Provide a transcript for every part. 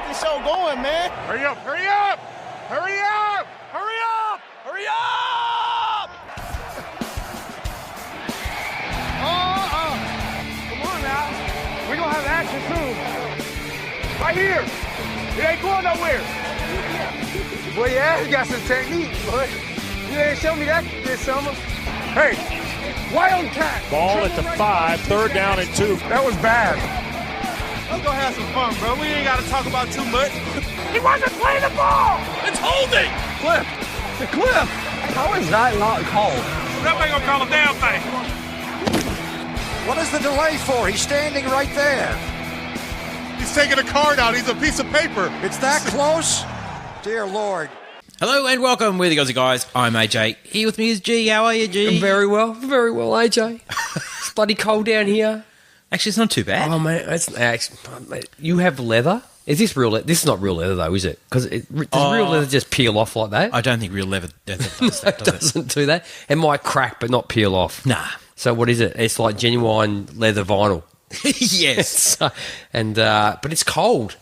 this show going, man. Hurry up, hurry up! Hurry up! Hurry up! Hurry up! Come on now. We're gonna have action soon. Right here. It ain't going nowhere. Boy, yeah, you got some technique, boy. You ain't show me that this summer. Hey, Wildcat. Ball at the 5, third down and 2. That was bad. Let's go have some fun, bro. We ain't got to talk about too much. He wasn't playing the ball. It's holding. Cliff. The Cliff. How is that not called? That ain't gonna call a damn thing. What is the delay for? He's standing right there. He's taking a card out. He's a piece of paper. It's that close? Dear Lord. Hello and welcome. We're the Aussie Guys. I'm AJ. Here with me is G. How are you, G? Very well, AJ. It's bloody cold down here. Actually, it's not too bad. Oh, man, you have leather? Is this real leather? This is not real leather, though, is it? Because does real leather just peel off like that? I don't think real leather does that, It doesn't do that. It might crack but not peel off. Nah. So what is it? It's like genuine leather vinyl. Yes. but it's cold.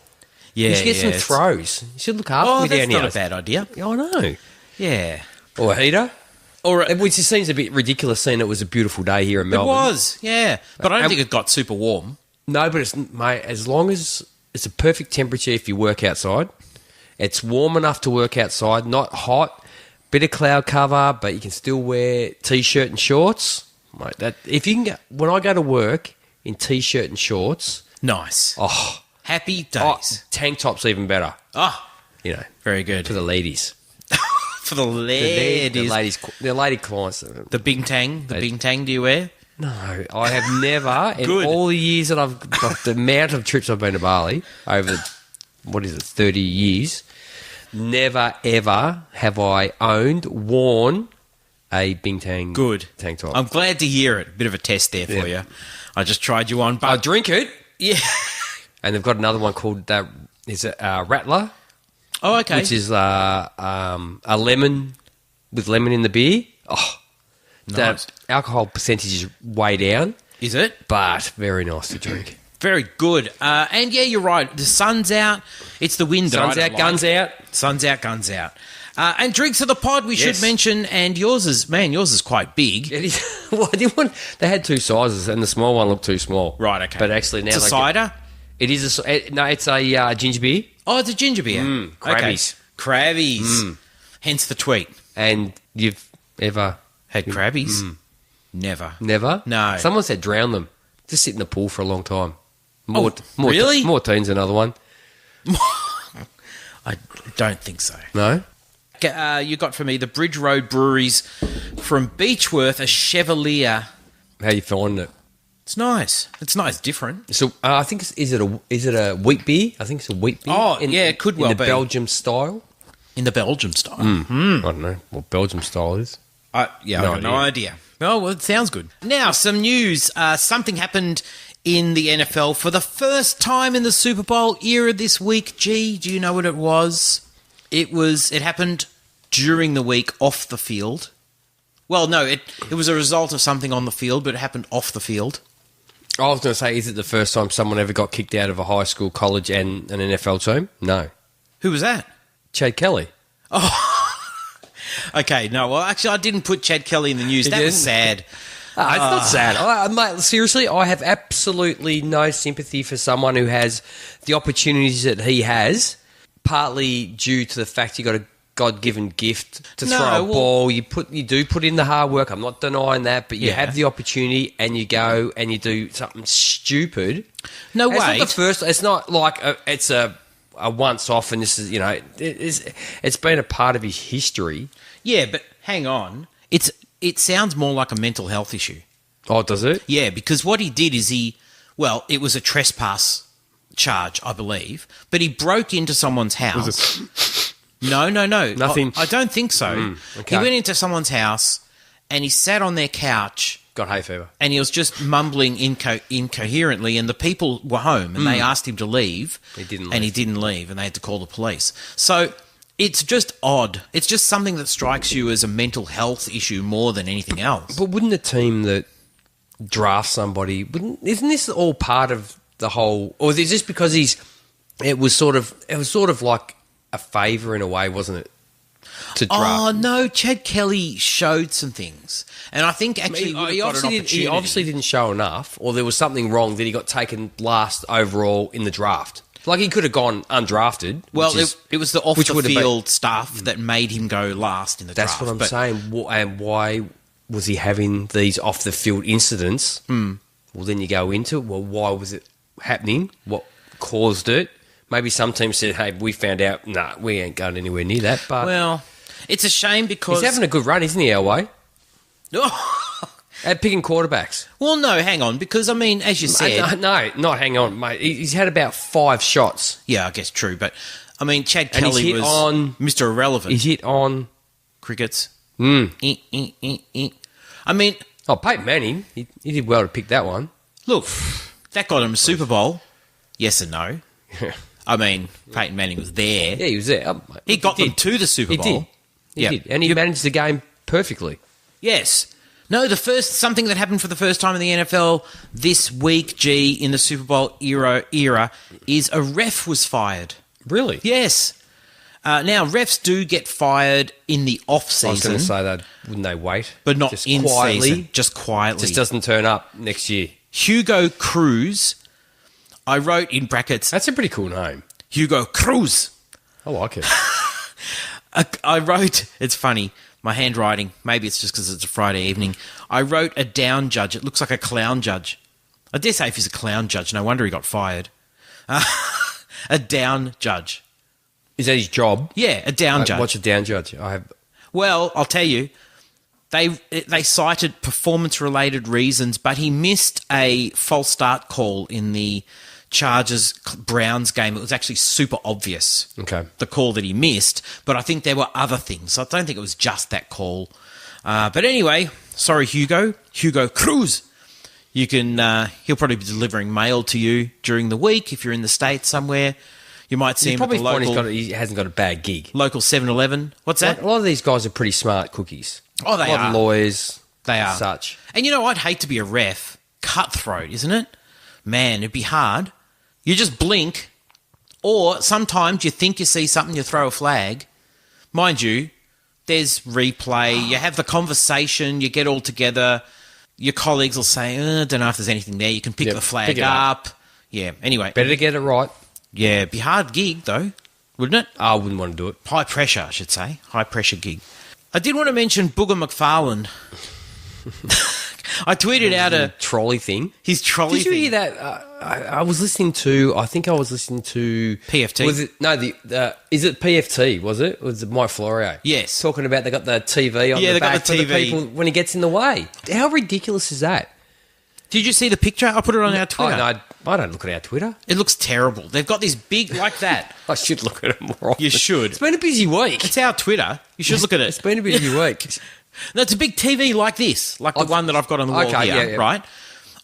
Yeah, you should get some throws. You should look after me down here. that's not a bad idea. I know. Yeah. Or a heater. Which just seems a bit ridiculous seeing it was a beautiful day here in Melbourne. It was, yeah. But I don't think it got super warm. No, but mate, as long as it's a perfect temperature if you work outside, it's warm enough to work outside, not hot, bit of cloud cover, but you can still wear t-shirt and shorts. Mate, when I go to work in t-shirt and shorts, Nice. oh, Happy days. tank tops even better. Oh, You know, very good. for the ladies, For the ladies. the lady clients. The Bing Tang. The Bing Tang do you wear? No, I have never in Good. all the years that I've got the amount of trips I've been to Bali over 30 years. Never ever have I worn a Bintang Good. tank top. I'm glad to hear it. Bit of a test there for you. I just tried you on, but I drink it, yeah. and they've got another one called Rattler, Oh, okay. which is a lemon with lemon in the beer. Oh, Nice. the alcohol percentage is way down, Is it? but very nice to drink. Very good. And yeah, you're right. The sun's out. It's the wind. that I Sun's don't out, like. guns out. Sun's out, guns out. And drinks of the pod, we Yes. should mention. And yours is quite big. It is. Well, they had two sizes, and the small one looked too small. Right, okay. But actually now It's a cider? It is it's a ginger beer, Oh, it's a ginger beer. Crabbies. Okay. Crabbies. Hence the tweet. and you've ever Had crabbies? Never. never? No. Someone said drown them. Just sit in the pool for a long time. really? More teens, another one. I don't think so. No? You got for me the Bridge Road Breweries from Beechworth, a Chevalier. How you finding it? It's nice. It's nice, different. So I think is it a wheat beer? I think it's a wheat beer. Oh, yeah, it could well in the be. Belgium style. In the Belgium style. I don't know what Belgium style is. I got no idea. Oh, well, it sounds good. Now, some news. Something happened in the NFL for the first time in the Super Bowl era this week. Gee, do you know what it was? It happened during the week off the field. Well, no, it was a result of something on the field, but it happened off the field. I was going to say, is it the first time someone ever got kicked out of a high school, college, and an NFL team? No. Who was that? Chad Kelly. Okay, no, well, actually, I didn't put Chad Kelly in the news. That was sad. It's not sad. Mate, seriously, I have absolutely no sympathy for someone who has the opportunities that he has, partly due to the fact you got a God-given gift to throw a ball. You do put in the hard work. I'm not denying that, but you have the opportunity and you go and you do something stupid. No, It's wait. not the first. It's not like it's a once off, and this is it's been a part of his history. Yeah, but hang on. It sounds more like a mental health issue. Oh, does it? Yeah, because what he did is it was a trespass charge, I believe, but he broke into someone's house. No. Nothing. I don't think so. okay. He went into someone's house and he sat on their couch Got hay fever. and he was just mumbling incoherently, and the people were home and they asked him to leave. He didn't And he leave. didn't leave, and they had to call the police. So it's just odd. It's just something that strikes you as a mental health issue more than anything else. But wouldn't a team that drafts somebody, isn't this all part of the whole, or is it just because he's It was sort of like a favour in a way, wasn't it? To draft. Oh no, Chad Kelly showed some things, and I think actually He obviously didn't show enough, or there was something wrong that he got taken last overall in the draft. Like he could have gone undrafted. Well, it was the off which the would have been- field stuff that made him go last in the That's draft. what I'm But saying. And why was he having these off the field incidents? Well, then you go into, well, why was it happening? What caused it? Maybe some teams said, hey, we found out, nah, we ain't going anywhere near that. But Well, it's a shame because he's having a good run, isn't he, Elway? At picking quarterbacks. Well, no, hang on, because I mean, as you said, No, not hang on, mate. He's had about 5 shots. yeah, I guess true, but I mean, Chad And he's Kelly hit was on- Mr. Irrelevant. He's hit on... Crickets. Mm. I mean, Oh, Peyton Manning, he did well to pick that one. look, that got him a Super Bowl. Yes and no. I mean, Peyton Manning was there. Yeah, he was there. Mate. He got them did. to the Super He Bowl. did. He Yeah. did. And he managed the game perfectly. Yes. No, something that happened for the first time in the NFL this week, G, in the Super Bowl era is a ref was fired. Really? Yes. Now, refs do get fired in the I was going off-season, to say that. Wouldn't they wait? but not Just in quietly. season. Just quietly. Just doesn't turn up next year. Hugo Cruz, I wrote in brackets, That's a pretty cool name. Hugo Cruz. I like it. I wrote, it's funny, my handwriting, maybe it's just because it's a Friday evening. I wrote a down judge. It looks like a clown judge. I dare say if he's a clown judge, no wonder he got fired. A down judge. Is that his job? Yeah, a down judge. What's a down judge? I have. Well, I'll tell you, they cited performance-related reasons, but he missed a false start call in the Chargers-Browns game. It was actually super obvious, Okay. the call that he missed, but I think there were other things. I don't think it was just that call. But anyway, sorry, Hugo Cruz. You can. He'll probably be delivering mail to you during the week if you're in the States somewhere. You might see You him at probably the find local, he hasn't got a bad gig. local 7-Eleven. What's that? A lot of these guys are pretty smart cookies. Oh, they a lot are. of lawyers. They are. Such. And you know, I'd hate to be a ref. Cutthroat, isn't it? Man, it'd be hard. You just blink, or sometimes you think you see something, you throw a flag. Mind you, there's replay, you have the conversation, you get all together, your colleagues will say, I don't know if there's anything there, you can pick Yep, the flag pick it up. up. Yeah, anyway. Better to get it right. Yeah, it'd be a hard gig, though, wouldn't it? I wouldn't want to do it. High pressure, I should say. High pressure gig. I did want to mention Booger McFarlane. I tweeted out Trolley thing. his trolley Did you thing. hear that? I was listening to. I think I was listening to PFT? Was it, no, is it PFT? Was it? Was it Mike Florio? Yes. Talking about they got the TV on Yeah, the they got back the for TV. people when he gets in the way. How ridiculous is that? Did you see the picture? I put it on our Twitter. Oh, no, I don't look at our Twitter. It looks terrible. They've got this big like that. I should look at it more often. You should. It's been a busy week. It's our Twitter. You should look at It's it. been a busy week. No, it's a big TV like this, like the one that I've got on the wall Okay, here, yeah, yeah. right?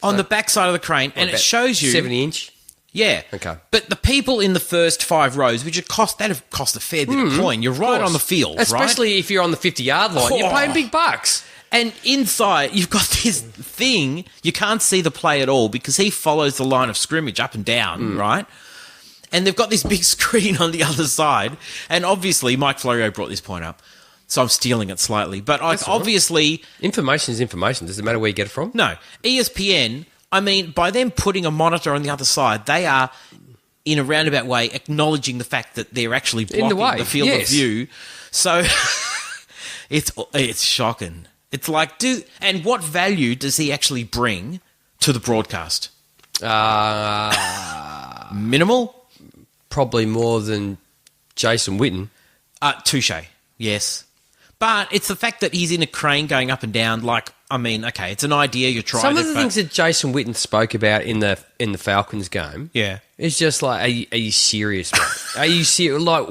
On the back side of the crane, and it About shows you 70-inch. Yeah. Okay. But the people in the first 5 rows, which have cost a fair bit of coin. You're right on the field, right? Especially if you're on the 50-yard line. You're Oh. paying big bucks. And inside, you've got this thing. You can't see the play at all because he follows the line of scrimmage up and down, right? And they've got this big screen on the other side. And obviously, Mike Florio brought this point up. So I'm stealing it slightly. But obviously, Information is information. Does it matter where you get it from? no. ESPN, I mean, by them putting a monitor on the other side, they are, in a roundabout way, acknowledging the fact that they're actually In the blocking way, the field of yes. view. So it's shocking. It's like, and what value does he actually bring to the broadcast? Minimal? Probably more than Jason Witten. Touche. Yes. But it's the fact that he's in a crane going up and down. Like, I mean, okay, it's an idea. You're trying Some it, of the but- things that Jason Witten spoke about in the Falcons game, Yeah. it's just like, are you serious, mate? Are you serious? Like,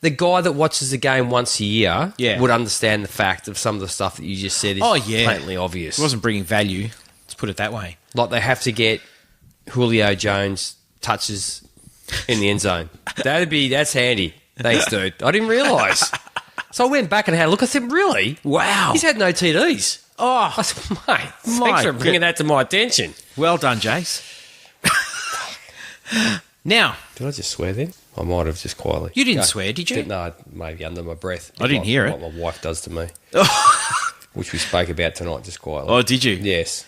the guy that watches the game once a year Yeah. would understand the fact of some of the stuff that you just said is Oh, yeah. patently obvious. It wasn't bringing value. Let's put it that way. Like, they have to get Julio Jones touches in the end zone. That's handy. Thanks, dude. I didn't realise. So I went back and had a look. I said, really? Wow. He's had no TDs. Oh, I said, mate, My thanks for bringing that to my attention. well done, Jace. Now, Did I just swear then? I might have just quietly. you didn't swear, did you? No, maybe under my breath. I didn't hear it. What my wife does to me. Which we spoke about tonight, just quietly. Oh, did you? Yes.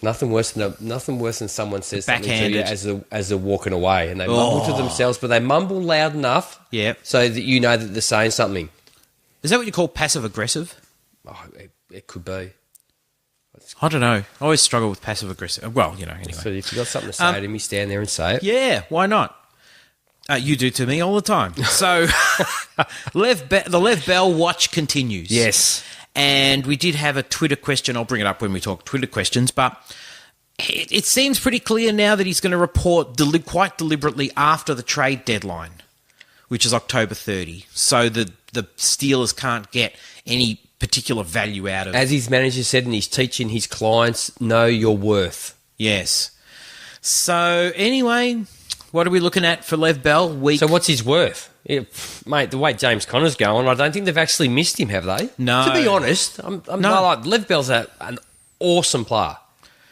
Nothing worse than someone says something to you Backhanded. as they're walking away, and they mumble to themselves, but they mumble loud enough, so that you know that they're saying something. Is that what you call passive aggressive? Oh, it could be. I don't know. I always struggle with passive aggressive. Well, anyway. So if you got something to say to me, stand there and say it. Yeah, why not? You do to me all the time. So, the Lev Bell watch continues. Yes. And we did have a Twitter question. I'll bring it up when we talk Twitter questions. But it seems pretty clear now that he's going to report quite deliberately after the trade deadline, which is October 30. So the Steelers can't get any particular value out of it. As his manager said, and he's teaching his clients, know your worth. Yes. So anyway, what are we looking at for Lev Bell? So what's his worth? Mate, the way James Conner's going, I don't think they've actually missed him, have they? No. To be honest, Lev Bell's an awesome player.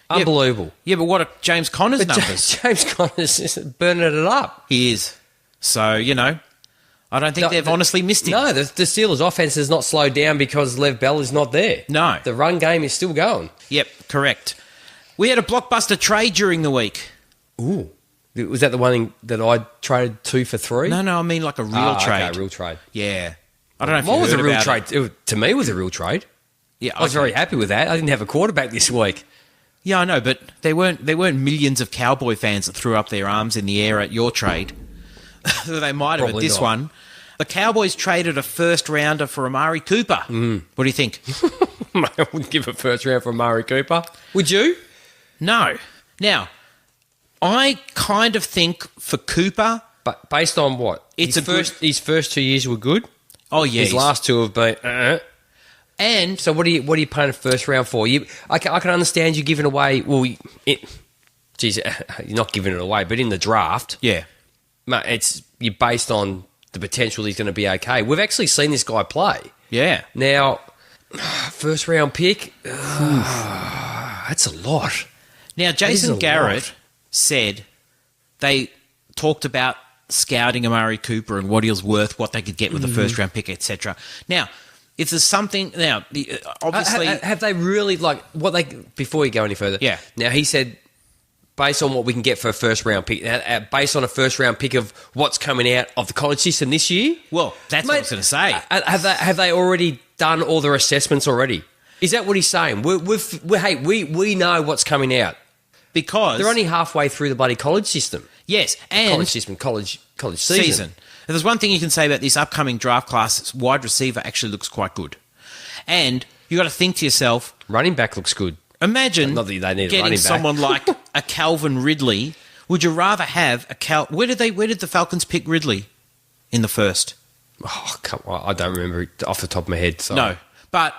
Unbelievable. Yeah, but what are James Conner's numbers? James Conner's just burning it up. He is. So, I don't think they've honestly missed him. No, the Steelers' offense has not slowed down because Lev Bell is not there. No. The run game is still going. Yep, correct. We had a blockbuster trade during the week. Ooh. Was that the one that I traded 2 for 3? No, I mean like a real trade. Okay, real trade. Yeah. I don't know if What you was heard a real about trade? it. To me, it was a real trade. Yeah, I was very happy with that. I didn't have a quarterback this week. Yeah, I know, but there weren't millions of Cowboy fans that threw up their arms in the air at your trade. They might have at Probably this not. one. The Cowboys traded a first rounder for Amari Cooper. What do you think? I wouldn't give a first round for Amari Cooper. Would you? No. Now, I kind of think for Cooper, But based on what? It's his first 2 years were good. oh yeah, His last 2 have been. and So what are you paying a first round for? I can understand you giving away. Well, you're not giving it away, but in the draft, yeah, mate, you're based on the potential he's going to be okay. We've actually seen this guy play. yeah. Now, first round pick, that's a lot. Now, is a Jason Garrett lot. said they talked about scouting Amari Cooper and what he was worth, what they could get with the first round pick, etc. Now, if there's something obviously, Have they really before you go any further? Yeah. Now he said, based on what we can get for a first round pick, based on a first round pick of what's coming out of the college system this year. well, that's what I was going to say. Have they already done all their assessments already? Is that what he's saying? We know what's coming out. Because They're only halfway through the bloody college system. yes, and College system, college season. If there's one thing you can say about this upcoming draft class, wide receiver actually looks quite good. And you got to think to yourself, Running back looks good. imagine Not that they need a getting running back. someone like a Calvin Ridley. Would you rather have a Where did the Falcons pick Ridley in the first? Oh, come on. I don't remember it off the top of my head. So. No, but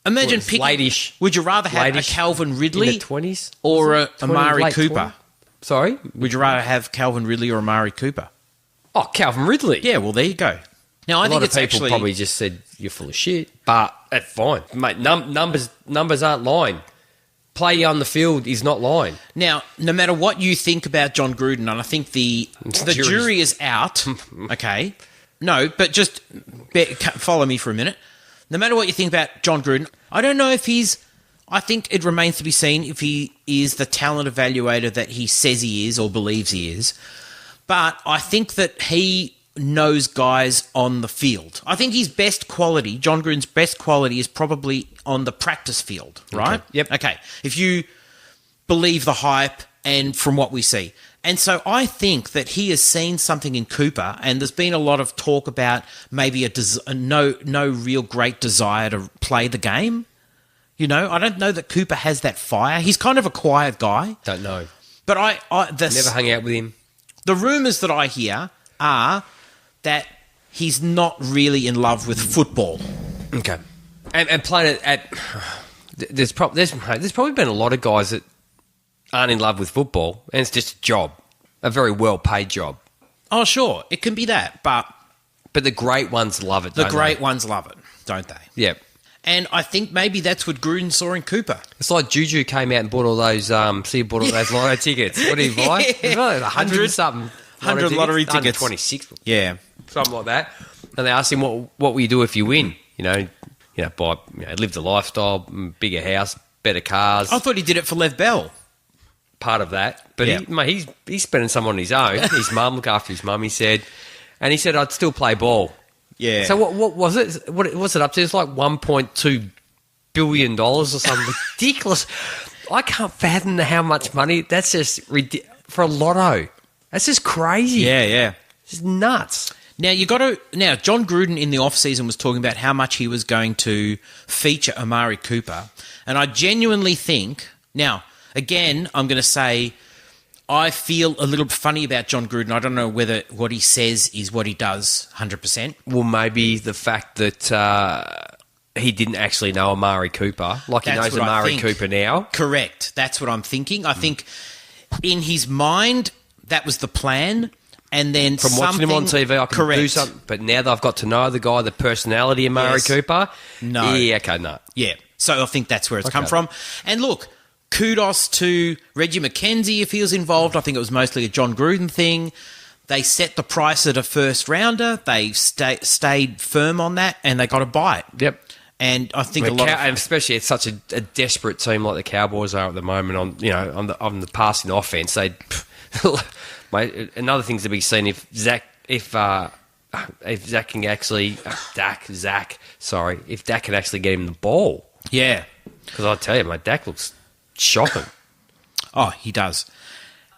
imagine Well, picking. late-ish. Would you rather have Late-ish. a Calvin In Ridley the 20s? or Was a it? 20, Amari late Cooper? 20? Sorry? Would you rather have Calvin Ridley or Amari Cooper? Oh, Calvin Ridley. Yeah, well, there you go. Now, I A think lot of it's people actually probably just said you're full of shit, but that's fine, mate. Numbers aren't lying. Play on the field is not lying. now. No matter what you think about John Gruden, and I think the Jury's- jury is out. Okay, no, but just follow me for a minute. No matter what you think about John Gruden, I don't know if he's. I think it remains to be seen if he is the talent evaluator that he says he is or believes he is. But I think that he knows guys on the field. I think his best quality, John Gruden's best quality, is probably on the practice field, right? Yep. Okay. If you believe the hype and from what we see. And so I think that he has seen something in Cooper, and there's been a lot of talk about maybe no real great desire to play the game. I don't know that Cooper has that fire. He's kind of a quiet guy. Don't know. But Never hung out with him. the rumours that I hear are that he's not really in love with football. Okay. And playing it at there's probably been a lot of guys that aren't in love with football, and it's just a job, a very well paid job. Oh, sure, it can be that, but the great ones love it. the don't great they? ones love it, don't they? Yeah. And I think maybe that's what Gruden saw in Cooper. It's like Juju came out and bought all those lotto tickets. What did he buy? He bought 100 and something. 100 lottery tickets. 126. Yeah. Something like that. And they asked him, what will you do if you win? Live the lifestyle, bigger house, better cars. I thought he did it for Lev Bell. Part of that. But Yeah. he's spending some on his own. His mum, look after his mum, he said. And he said, I'd still play ball. Yeah. So what was it? What was it up to? It's like $1.2 billion or something ridiculous. I can't fathom how much money. That's just for a lotto. That's just crazy. Yeah. It's nuts. Now, John Gruden in the off-season was talking about how much he was going to feature Amari Cooper. And I genuinely think, now, again, I'm going to say I feel a little funny about John Gruden. I don't know whether what he says is what he does 100%. Well, maybe the fact that he didn't actually know Amari Cooper, like he That's knows what I Amari think. Cooper now. Correct. That's what I'm thinking. I think in his mind, that was the plan. And then From watching him on TV, I can do something. But now that I've got to know the guy, the personality of Amari Yes. Cooper, No. Yeah, okay, no. Yeah. So I think that's where it's come from. And look, kudos to Reggie McKenzie if he was involved. I think it was mostly a John Gruden thing. They set the price at a first rounder. They stayed firm on that, and they got a bite. Yep. And I think and especially it's such a desperate team like the Cowboys are at the moment on the passing offense. They, mate, another thing's to be seen if Zach can actually if Dak can actually get him the ball. Yeah. Because I tell you, mate, Dak looks shocking. Oh, he does.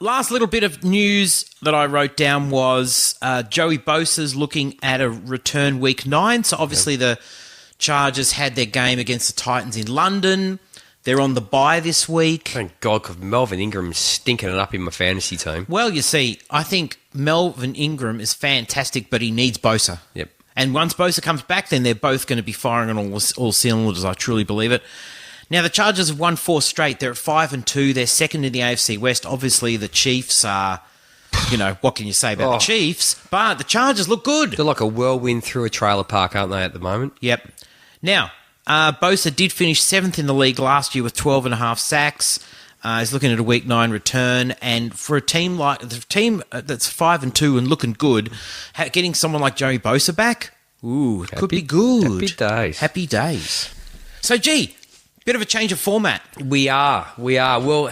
Last little bit of news that I wrote down was Joey Bosa's looking at a return week 9. So obviously the Chargers had their game against the Titans in London. They're on the bye this week. Thank God, because Melvin Ingram's stinking it up in my fantasy team. Well, you see, I think Melvin Ingram is fantastic, but he needs Bosa. Yep. And once Bosa comes back, then they're both going to be firing on all cylinders. I truly believe it. Now, the Chargers have won 4 straight. They're at 5-2. They're second in the AFC West. Obviously, the Chiefs are, what can you say about the Chiefs? But the Chargers look good. They're like a whirlwind through a trailer park, aren't they, at the moment? Yep. Now, Bosa did finish 7th in the league last year with 12.5 sacks. He's looking at a week 9 return. And for a team like the team that's 5-2 and looking good, getting someone like Joey Bosa back, it could be good. Happy days. Happy days. So, bit of a change of format. We are. Well,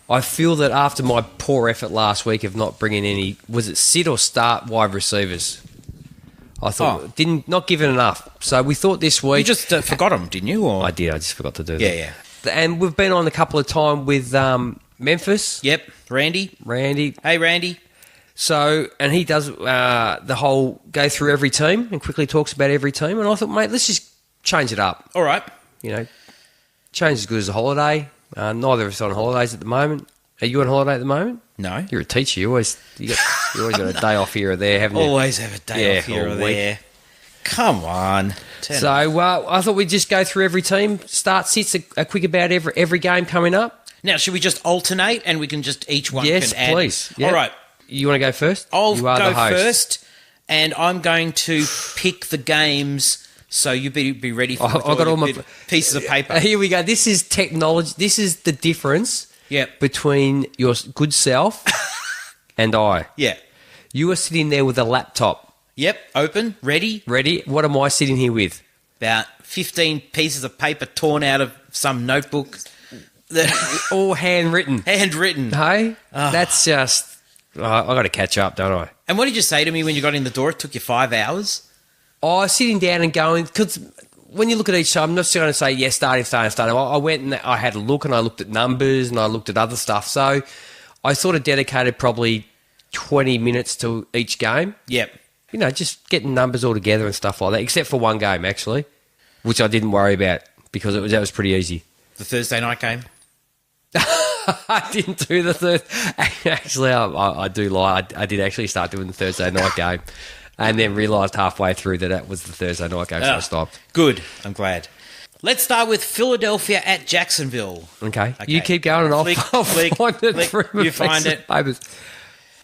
I feel that after my poor effort last week of not bringing any, was it sit or start wide receivers? I thought not given enough. So we thought this week. You just forgot them, didn't you? Or? I did. I just forgot to do that. Yeah. And we've been on a couple of times with Memphis. Yep. Randy. Hey, Randy. So, and he does the whole go through every team and quickly talks about every team. And I thought, mate, let's just change it up. All right. Change as good as a holiday. Neither of us are on holidays at the moment. Are you on holiday at the moment? No. You're a teacher. You always got a day off here or there, haven't you? Always have a day off here or there. Come on. So I thought we'd just go through every team, start sits, a quick about every game coming up. Now, should we just alternate and we can just each one Yes, can add? please. Yep. All right. You want to go first? I'll You are go the host. first, and I'm going to pick the games. So you be ready for I've got all my pieces of paper. Here we go. This is technology. This is the difference between your good self and I. Yeah. You are sitting there with a laptop. Yep. Open. Ready. Ready? What am I sitting here with? About 15 pieces of paper torn out of some notebook. All handwritten. Handwritten. Hey? That's just... I got to catch up, don't I? And what did you say to me when you got in the door? It took you 5 hours? Oh, sitting down and going... Because when you look at each time, I'm not just going to say, yes, starting. I went and I had a look and I looked at numbers and I looked at other stuff. So I sort of dedicated probably 20 minutes to each game. Yep. Just getting numbers all together and stuff like that, except for one game, actually, which I didn't worry about because that was pretty easy. The Thursday night game? I didn't do the third. Actually, I do lie. I did actually start doing the Thursday night game and then realised halfway through that was the Thursday night game, so I stopped. Good. I'm glad. Let's start with Philadelphia at Jacksonville. Okay. You keep going and I'll find it through my you find it. Papers.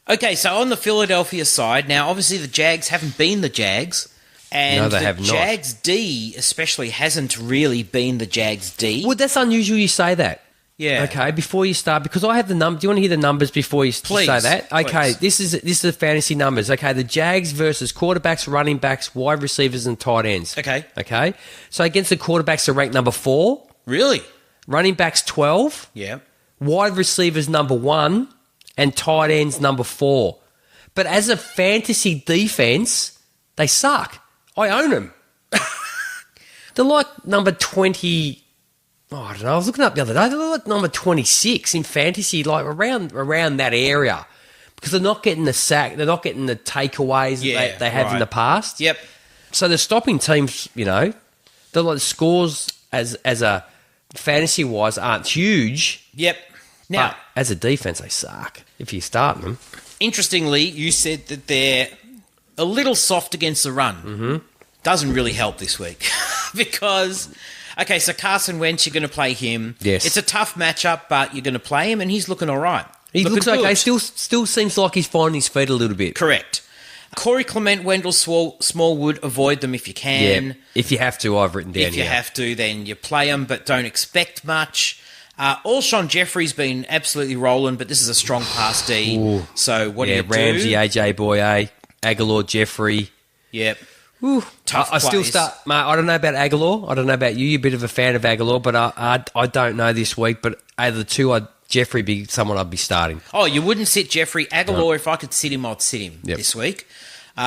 Okay, so on the Philadelphia side, now obviously the Jags haven't been the Jags. And No, they the have not. Jags D especially hasn't really been the Jags D. Well, that's unusual you say that. Yeah. Okay, before you start, because I have the number. Do you want to hear the numbers before you Please, say that? Okay, please. this is the fantasy numbers. Okay, the Jags versus quarterbacks, running backs, wide receivers, and tight ends. Okay. Okay. So against the quarterbacks, they're ranked number 4. Really? Running backs 12. Yeah. Wide receivers number 1, and tight ends number 4. But as a fantasy defense, they suck. I own them. They're like number 20. Oh, I don't know. I was looking up the other day. They're like number 26 in fantasy, like around that area, because they're not getting the sack. They're not getting the takeaways that they have in right. the past. Yep. So they're stopping teams. They're like scores as a fantasy wise aren't huge. Yep. Now, But as a defense, they suck if you start them. interestingly, you said that they're a little soft against the run. Mm-hmm. Doesn't really help this week because... Okay, so Carson Wentz, you're going to play him. Yes. It's a tough matchup, but you're going to play him, and he's looking all right. He Looking looks okay. good. Still seems like he's finding his feet a little bit. Correct. Corey Clement, Wendell Smallwood, avoid them if you can. Yeah, if you have to, I've written down If you have to, then you play them, but don't expect much. Alshon Jeffrey's been absolutely rolling, but this is a strong pass D. Ooh. So what do you Ramsey, do? AJ Boye, Aguilar, Jeffrey. Yep. Ooh, Tough I still plays. start, mate. I don't know about Aguilar. I don't know about you. You're a bit of a fan of Aguilar, but I don't know this week. But out of the two, Jeffrey be someone I'd be starting. Oh, you wouldn't sit Jeffrey. Aguilar, if I could sit him, I'd sit him Yep. this week.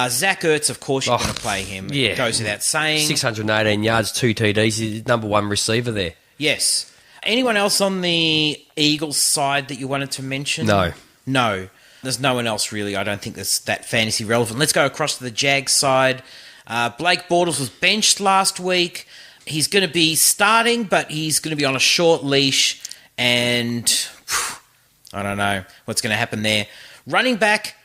Zach Ertz, of course, you're going to play him. yeah. It goes without saying. 618 yards, 2 TDs. He's number 1 receiver there. Yes. Anyone else on the Eagles side that you wanted to mention? No. No. There's no one else really. I don't think that's that fantasy relevant. Let's go across to the Jags side. Blake Bortles was benched last week. He's going to be starting, but he's going to be on a short leash, and I don't know what's going to happen there. Running back,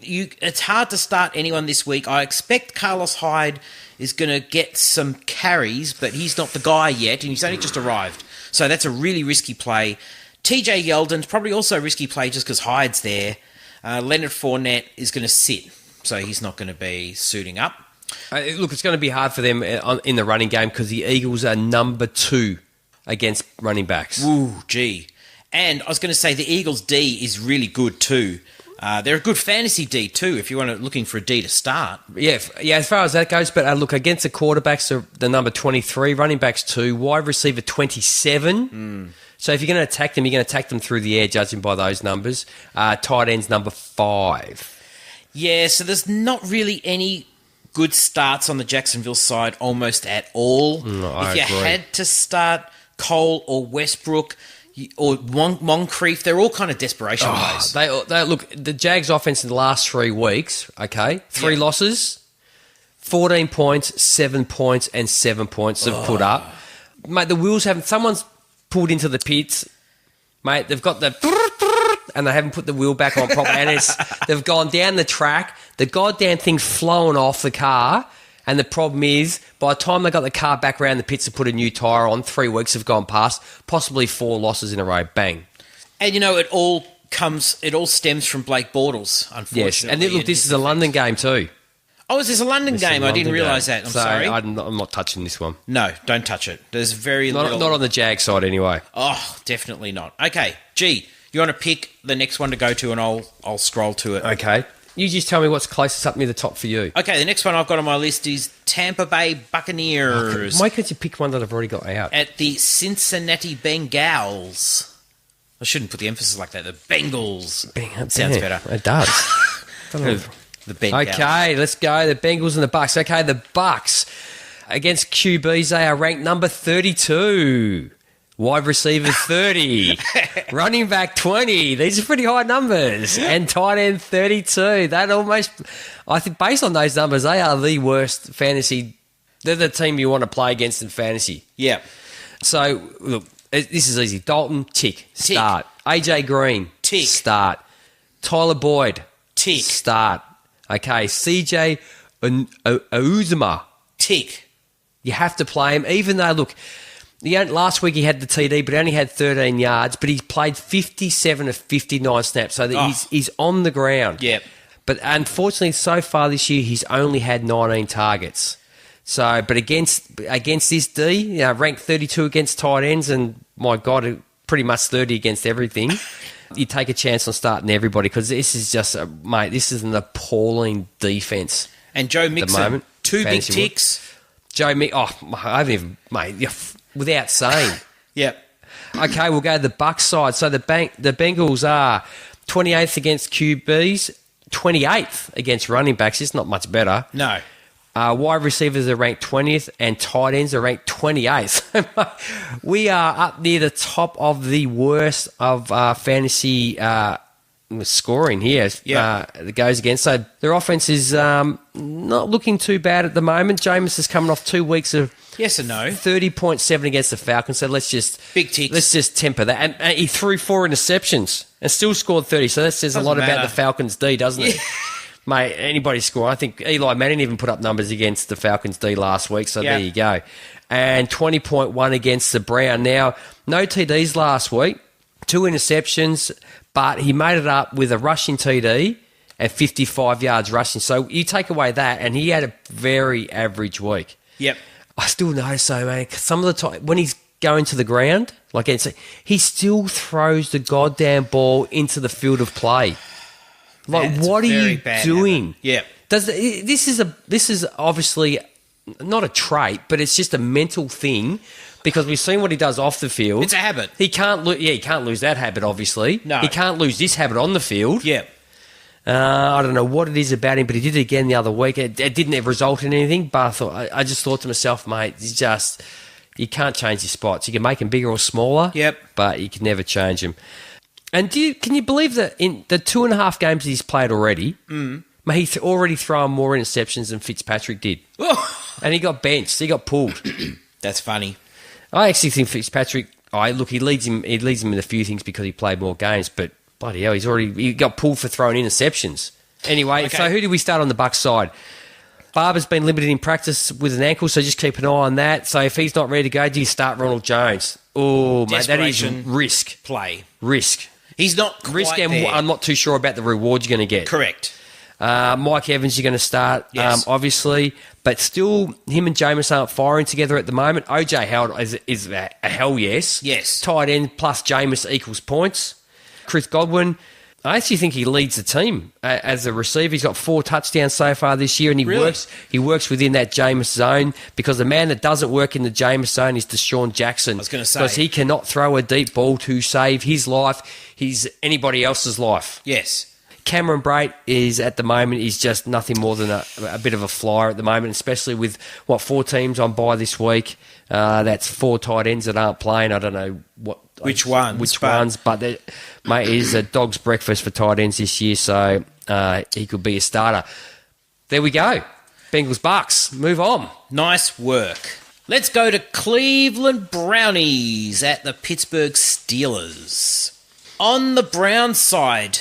it's hard to start anyone this week. I expect Carlos Hyde is going to get some carries, but he's not the guy yet, and he's only just arrived. So that's a really risky play. TJ Yeldon's probably also a risky play just because Hyde's there. Leonard Fournette is going to sit, so he's not going to be suiting up. Look, it's going to be hard for them in the running game because the Eagles are number 2 against running backs. Ooh, gee. And I was going to say the Eagles' D is really good too. They're a good fantasy D too if you're looking for a D to start. Yeah, as far as that goes. But look, against the quarterbacks, the number 23, running backs 2, wide receiver 27. So if you're going to attack them, you're going to attack them through the air, judging by those numbers. Tight ends number 5. Yeah, so there's not really any good starts on the Jacksonville side almost at all. I If you agree. had to start Cole or Westbrook or Moncrief, they're all kind of desperation plays. They look, the Jags offense in the last 3 weeks, okay, 3 Yeah. losses, 14 points, 7 points, and 7 points they've put up. Mate, the wheels haven't, someone's pulled into the pits. Mate, they've got the, and they haven't put the wheel back on properly. And they've gone down the track, the goddamn thing's flown off the car. And the problem is, by the time they got the car back around the pits to put a new tyre on, 3 weeks have gone past, possibly 4 losses in a row. Bang. And it all stems from Blake Bortles, unfortunately. Yes, and then, look, this is a London game too. Oh, is this a London game? I didn't realise that. I'm sorry. I'm not touching this one. No, don't touch it. There's very little... Not on the Jag side anyway. Oh, definitely not. Okay, G, you want to pick the next one to go to and I'll scroll to it. Okay. You just tell me what's closest up near the top for you. Okay, the next one I've got on my list is Tampa Bay Buccaneers Why can't you pick one that I've already got out? at the Cincinnati Bengals. I shouldn't put the emphasis like that. The Bengals. Sounds better. It does. The Bengals. Okay, let's go. The Bengals and the Bucks. Okay, the Bucks against QBs. They are ranked number 32. Wide receiver 30. Running back 20. These are pretty high numbers. And tight end 32. That almost, I think based on those numbers, they are the worst fantasy. They're the team you want to play against in fantasy. Yeah. So, look, this is easy. Dalton, tick. Start. AJ Green, Tick. Start. Tyler Boyd, Tick. Start. Okay, CJ Uzuma, Tick. you have to play him, even though, look, last week he had the TD, but he only had 13 yards, but he's played 57 of 59 snaps, so that he's on the ground. Yep. But unfortunately, so far this year, he's only had 19 targets. So, but against this D, ranked 32 against tight ends, and my God, pretty much 30 against everything, you take a chance on starting everybody because this is just, mate, this is an appalling defence. And Joe Mixon, moment, two big fantasy ticks. Joe Mixon, I haven't even, mate, without saying. Yep. Okay, we'll go to the Bucks side. So the Bengals are 28th against QBs, 28th against running backs. It's not much better. No. Wide receivers are ranked 20th and tight ends are ranked 28th. We are up near the top of the worst of fantasy scoring here that goes against. So their offense is not looking too bad at the moment. Jameis is coming off 2 weeks of Yes and no. 30.7 against the Falcons. So let's just Big ticks. Let's just temper that. And he threw 4 interceptions and still scored 30. So that says a lot about the Falcons D, doesn't it? Mate, anybody score. I think Eli Manning even put up numbers against the Falcons D last week, so there you go. And 20.1 against the Brown. Now, no TDs last week, 2 interceptions, but he made it up with a rushing TD and 55 yards rushing. So you take away that, and he had a very average week. Yep. I still notice, though, man, some of the time when he's going to the ground, like he still throws the goddamn ball into the field of play. Like, what are you doing? Yeah. This is obviously not a trait, but it's just a mental thing because we've seen what he does off the field. It's a habit. He can't lose that habit, obviously. No. He can't lose this habit on the field. Yeah. I don't know what it is about him, but he did it again the other week. It didn't result in anything, but I just thought to myself, mate, you can't change his spots. You can make him bigger or smaller, but you can never change him. And can you believe that in the 2.5 games that he's played already, he's already thrown more interceptions than Fitzpatrick did. And he got benched. He got pulled. That's funny. I actually think Fitzpatrick, he leads him in a few things because he played more games, but bloody hell, he got pulled for throwing interceptions. Anyway, So who did we start on the Bucks side? Barber's been limited in practice with an ankle, so just keep an eye on that. So if he's not ready to go, do you start Ronald Jones? Oh, mate, that is risk. Risk. He's not quite risk, and there. I'm not too sure about the reward you're going to get. Correct. Mike Evans, you're going to start, obviously, but still, him and Jameis aren't firing together at the moment. OJ Howard is a hell yes. Yes. Tight end plus Jameis equals points. Chris Godwin, I actually think he leads the team as a receiver. He's got 4 touchdowns so far this year, and he works within that Jameis zone because the man that doesn't work in the Jameis zone is Deshaun Jackson. I was going to say. Because he cannot throw a deep ball to save his life, anybody else's life. Yes. Cameron Brate is, at the moment, is just nothing more than a bit of a flyer at the moment, especially with, 4 teams on bye this week. That's 4 tight ends that aren't playing. I don't know which ones, but mate, it is a dog's breakfast for tight ends this year, so he could be a starter. There we go. Bengals Bucks. Move on. Nice work. Let's go to Cleveland Brownies at the Pittsburgh Steelers. On the Browns side,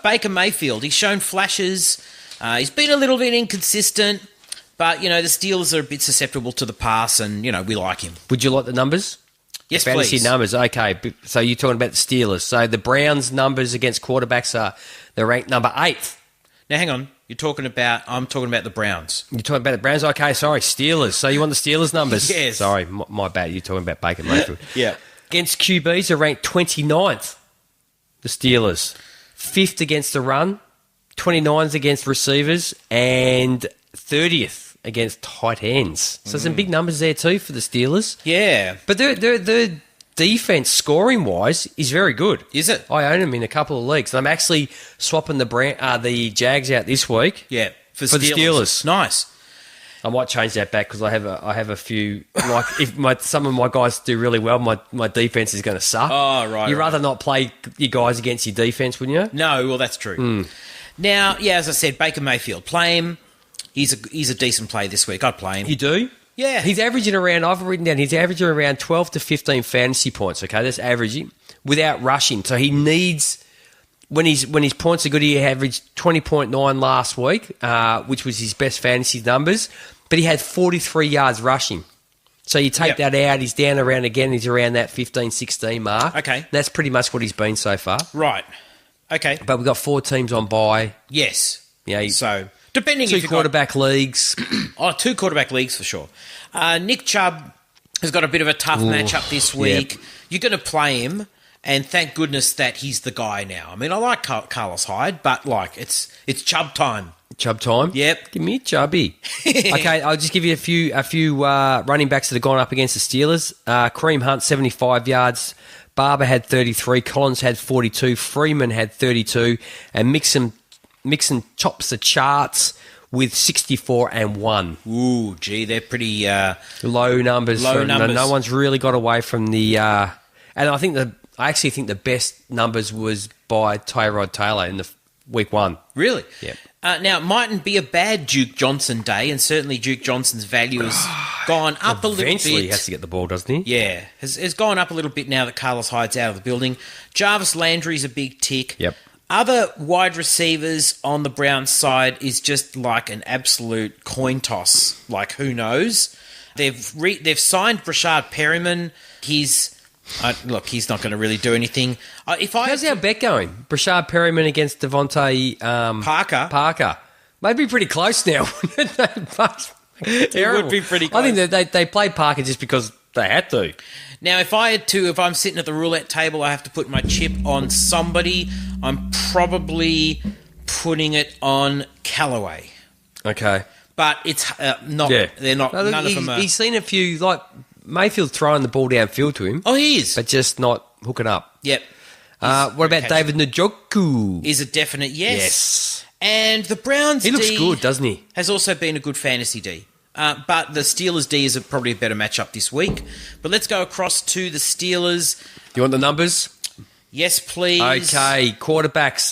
Baker Mayfield, he's shown flashes. He's been a little bit inconsistent, but, the Steelers are a bit susceptible to the pass, and, we like him. Would you like the numbers? Yes, Fantasy please. numbers, okay. So you're talking about the Steelers. So the Browns' numbers against quarterbacks they're ranked number 8th. Now, hang on. I'm talking about the Browns. You're talking about the Browns? Okay, sorry, Steelers. So you want the Steelers' numbers? Yes. Sorry, my bad. You're talking about Baker Mayfield. Yeah. Against QBs, they're ranked 29th, the Steelers. 5th against the run, 29th against receivers, and 30th against tight ends. So some big numbers there too for the Steelers. Yeah. But their defense, scoring-wise, is very good. Is it? I own them in a couple of leagues. I'm actually swapping the Jags out this week. Yeah. For the Steelers. Nice. I might change that back because I have a few. Like if some of my guys do really well, my defense is going to suck. Oh, right. You'd rather not play your guys against your defense, wouldn't you? No, well, that's true. Now, as I said, Baker Mayfield, play him. He's a decent play this week. I'd play him. You do? Yeah. He's averaging around, I've written down, he's averaging around 12 to 15 fantasy points, okay? That's averaging without rushing. So he needs, when his points are good, he averaged 20.9 last week, which was his best fantasy numbers, but he had 43 yards rushing. So you take that out, he's down around again, he's around that 15, 16 mark. Okay. That's pretty much what he's been so far. Right. Okay. But we've got 4 teams on bye. Yes. Yeah. So, depending 2 if you've quarterback leagues. 2 quarterback leagues for sure. Nick Chubb, has got a bit of a tough matchup this week. You're going to play him, and thank goodness that he's the guy now. I mean, I like Carlos Hyde, but like it's Chubb time. Chubb time? Yep. Give me a Chubby. Okay, I'll just give you a few running backs that have gone up against the Steelers. Kareem Hunt, 75 yards. Barber had 33. Collins had 42. Freeman had 32. And Mixon tops the charts with 64 and 1. Ooh, gee, they're pretty low numbers. No one's really got away from the... and I actually think the best numbers was by Tyrod Taylor in the week 1. Really? Yeah. Now, it mightn't be a bad Duke Johnson day, and certainly Duke Johnson's value has gone up a little bit. Eventually he has to get the ball, doesn't he? Yeah, has gone up a little bit now that Carlos Hyde's out of the building. Jarvis Landry's a big tick. Yep. Other wide receivers on the Browns side is just like an absolute coin toss. Like, who knows? They've signed Brashard Perryman. He's not going to really do anything. How's our bet going? Brashard Perryman against Devontae Parker. Maybe pretty close now. It would be pretty close. I think that they played Parker just because they had to. Now, if I'm sitting at the roulette table, I have to put my chip on somebody. I'm probably putting it on Callaway. Okay. But it's not. Yeah. They're not. None of them are. He's seen a few, like Mayfield throwing the ball downfield to him. Oh, he is. But just not hooking up. Yep. What about David Njoku? Is a definite yes. And the Browns he looks good, doesn't he? Has also been a good fantasy D. But the Steelers D is probably a better matchup this week. But let's go across to the Steelers. Do you want the numbers? Yes, please. Okay, quarterbacks.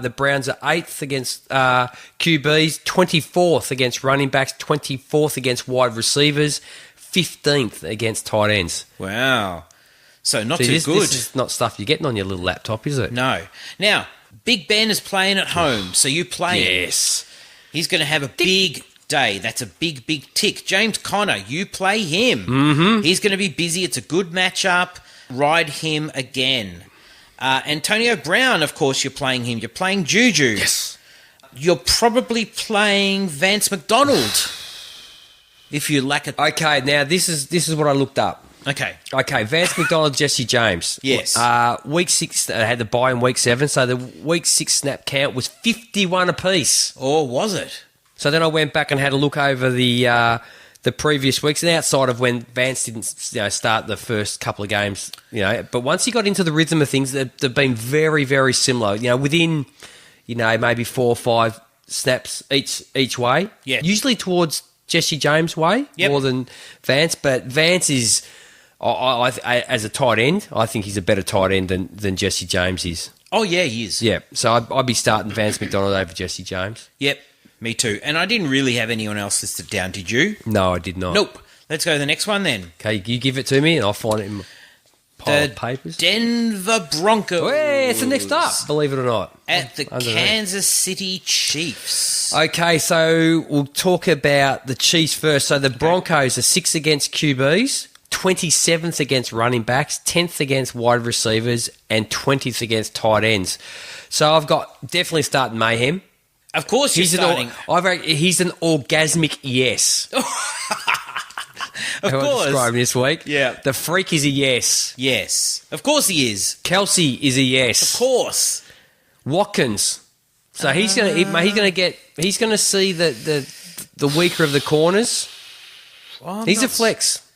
The Browns are 8th against QBs, 24th against running backs, 24th against wide receivers, 15th against tight ends. Wow. So not too good. This is not stuff you're getting on your little laptop, is it? No. Now, Big Ben is playing at home, so you play him. Yes. He's going to have a big day. That's a big, big tick. James Conner, you play him. Mm-hmm. He's going to be busy. It's a good matchup. Ride him again. Antonio Brown, of course, you're playing him. You're playing Juju. Yes. You're probably playing Vance McDonald. If you lack it. Okay, now this is what I looked up. Okay, Vance McDonald, Jesse James. Yes. Week 6, had the bye in week 7, so the week 6 snap count was 51 apiece. Or was it? So then I went back and had a look over the previous weeks, and outside of when Vance didn't start the first couple of games, but once he got into the rhythm of things, they've been very, very similar. Within maybe 4 or 5 snaps each way. Yeah. Usually towards Jesse James' way more than Vance, but Vance is. I as a tight end, I think he's a better tight end than Jesse James is. Oh, yeah, he is. Yeah, so I'd be starting Vance McDonald over Jesse James. Yep, me too. And I didn't really have anyone else listed down, did you? No, I did not. Nope. Let's go to the next one then. Okay, you give it to me and I'll find it in my pile of papers. Denver Broncos. Hey, it's the next up, believe it or not. At the Kansas City Chiefs. Okay, so we'll talk about the Chiefs first. So the Broncos are 6th against QBs, 27th against running backs, 10th against wide receivers, and 20th against tight ends. So I've got definitely starting Mayhem. Of course you're starting. He's an orgasmic yes. Of course. Describe this week. Yeah. The freak is a yes. Yes. Of course he is. Kelsey is a yes. Of course. Watkins. So he's going to see the weaker of the corners. He's a flex.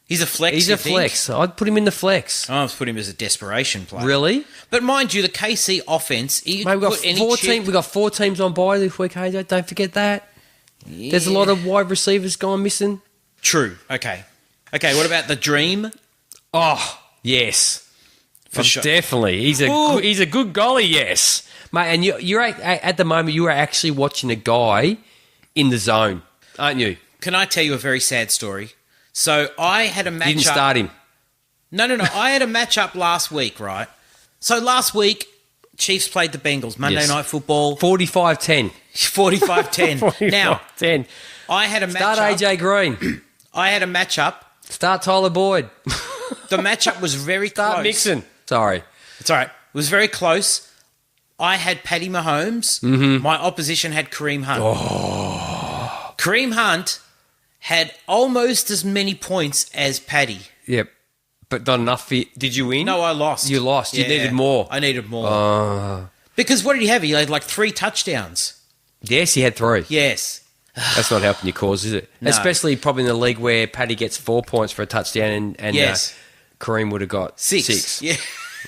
He's a flex. He's a flex. I'd put him in the flex. I'd put him as a desperation play. Really? But mind you, the KC offense. Mate, we've got 4 teams on bye this week. Hey, don't forget that. Yeah. There's a lot of wide receivers gone missing. True. Okay. What about the Dream? Oh, yes. For sure. Definitely. He's a good golly, yes. Mate, and you're at the moment, you are actually watching a guy in the zone, aren't you? Can I tell you a very sad story? So I had a matchup. You didn't start him. No. I had a matchup last week, right? So last week, Chiefs played the Bengals, Monday Night Football. 45-10. 45-10. Now, 10. I had a matchup. Start AJ Green. I had a matchup. Start Tyler Boyd. The matchup was very close. Start Mixon. Sorry. It's all right. It was very close. I had Patty Mahomes. Mm-hmm. My opposition had Kareem Hunt. Oh. Kareem Hunt had almost as many points as Paddy. Yep. But not enough for you. Did you win? No, I lost. You lost. You needed more. I needed more. Because what did he have? He had like 3 touchdowns. Yes, he had 3. Yes. That's not helping your cause, is it? No. Especially probably in the league where Paddy gets 4 points for a touchdown and Yes. Kareem would have got 6. Yeah.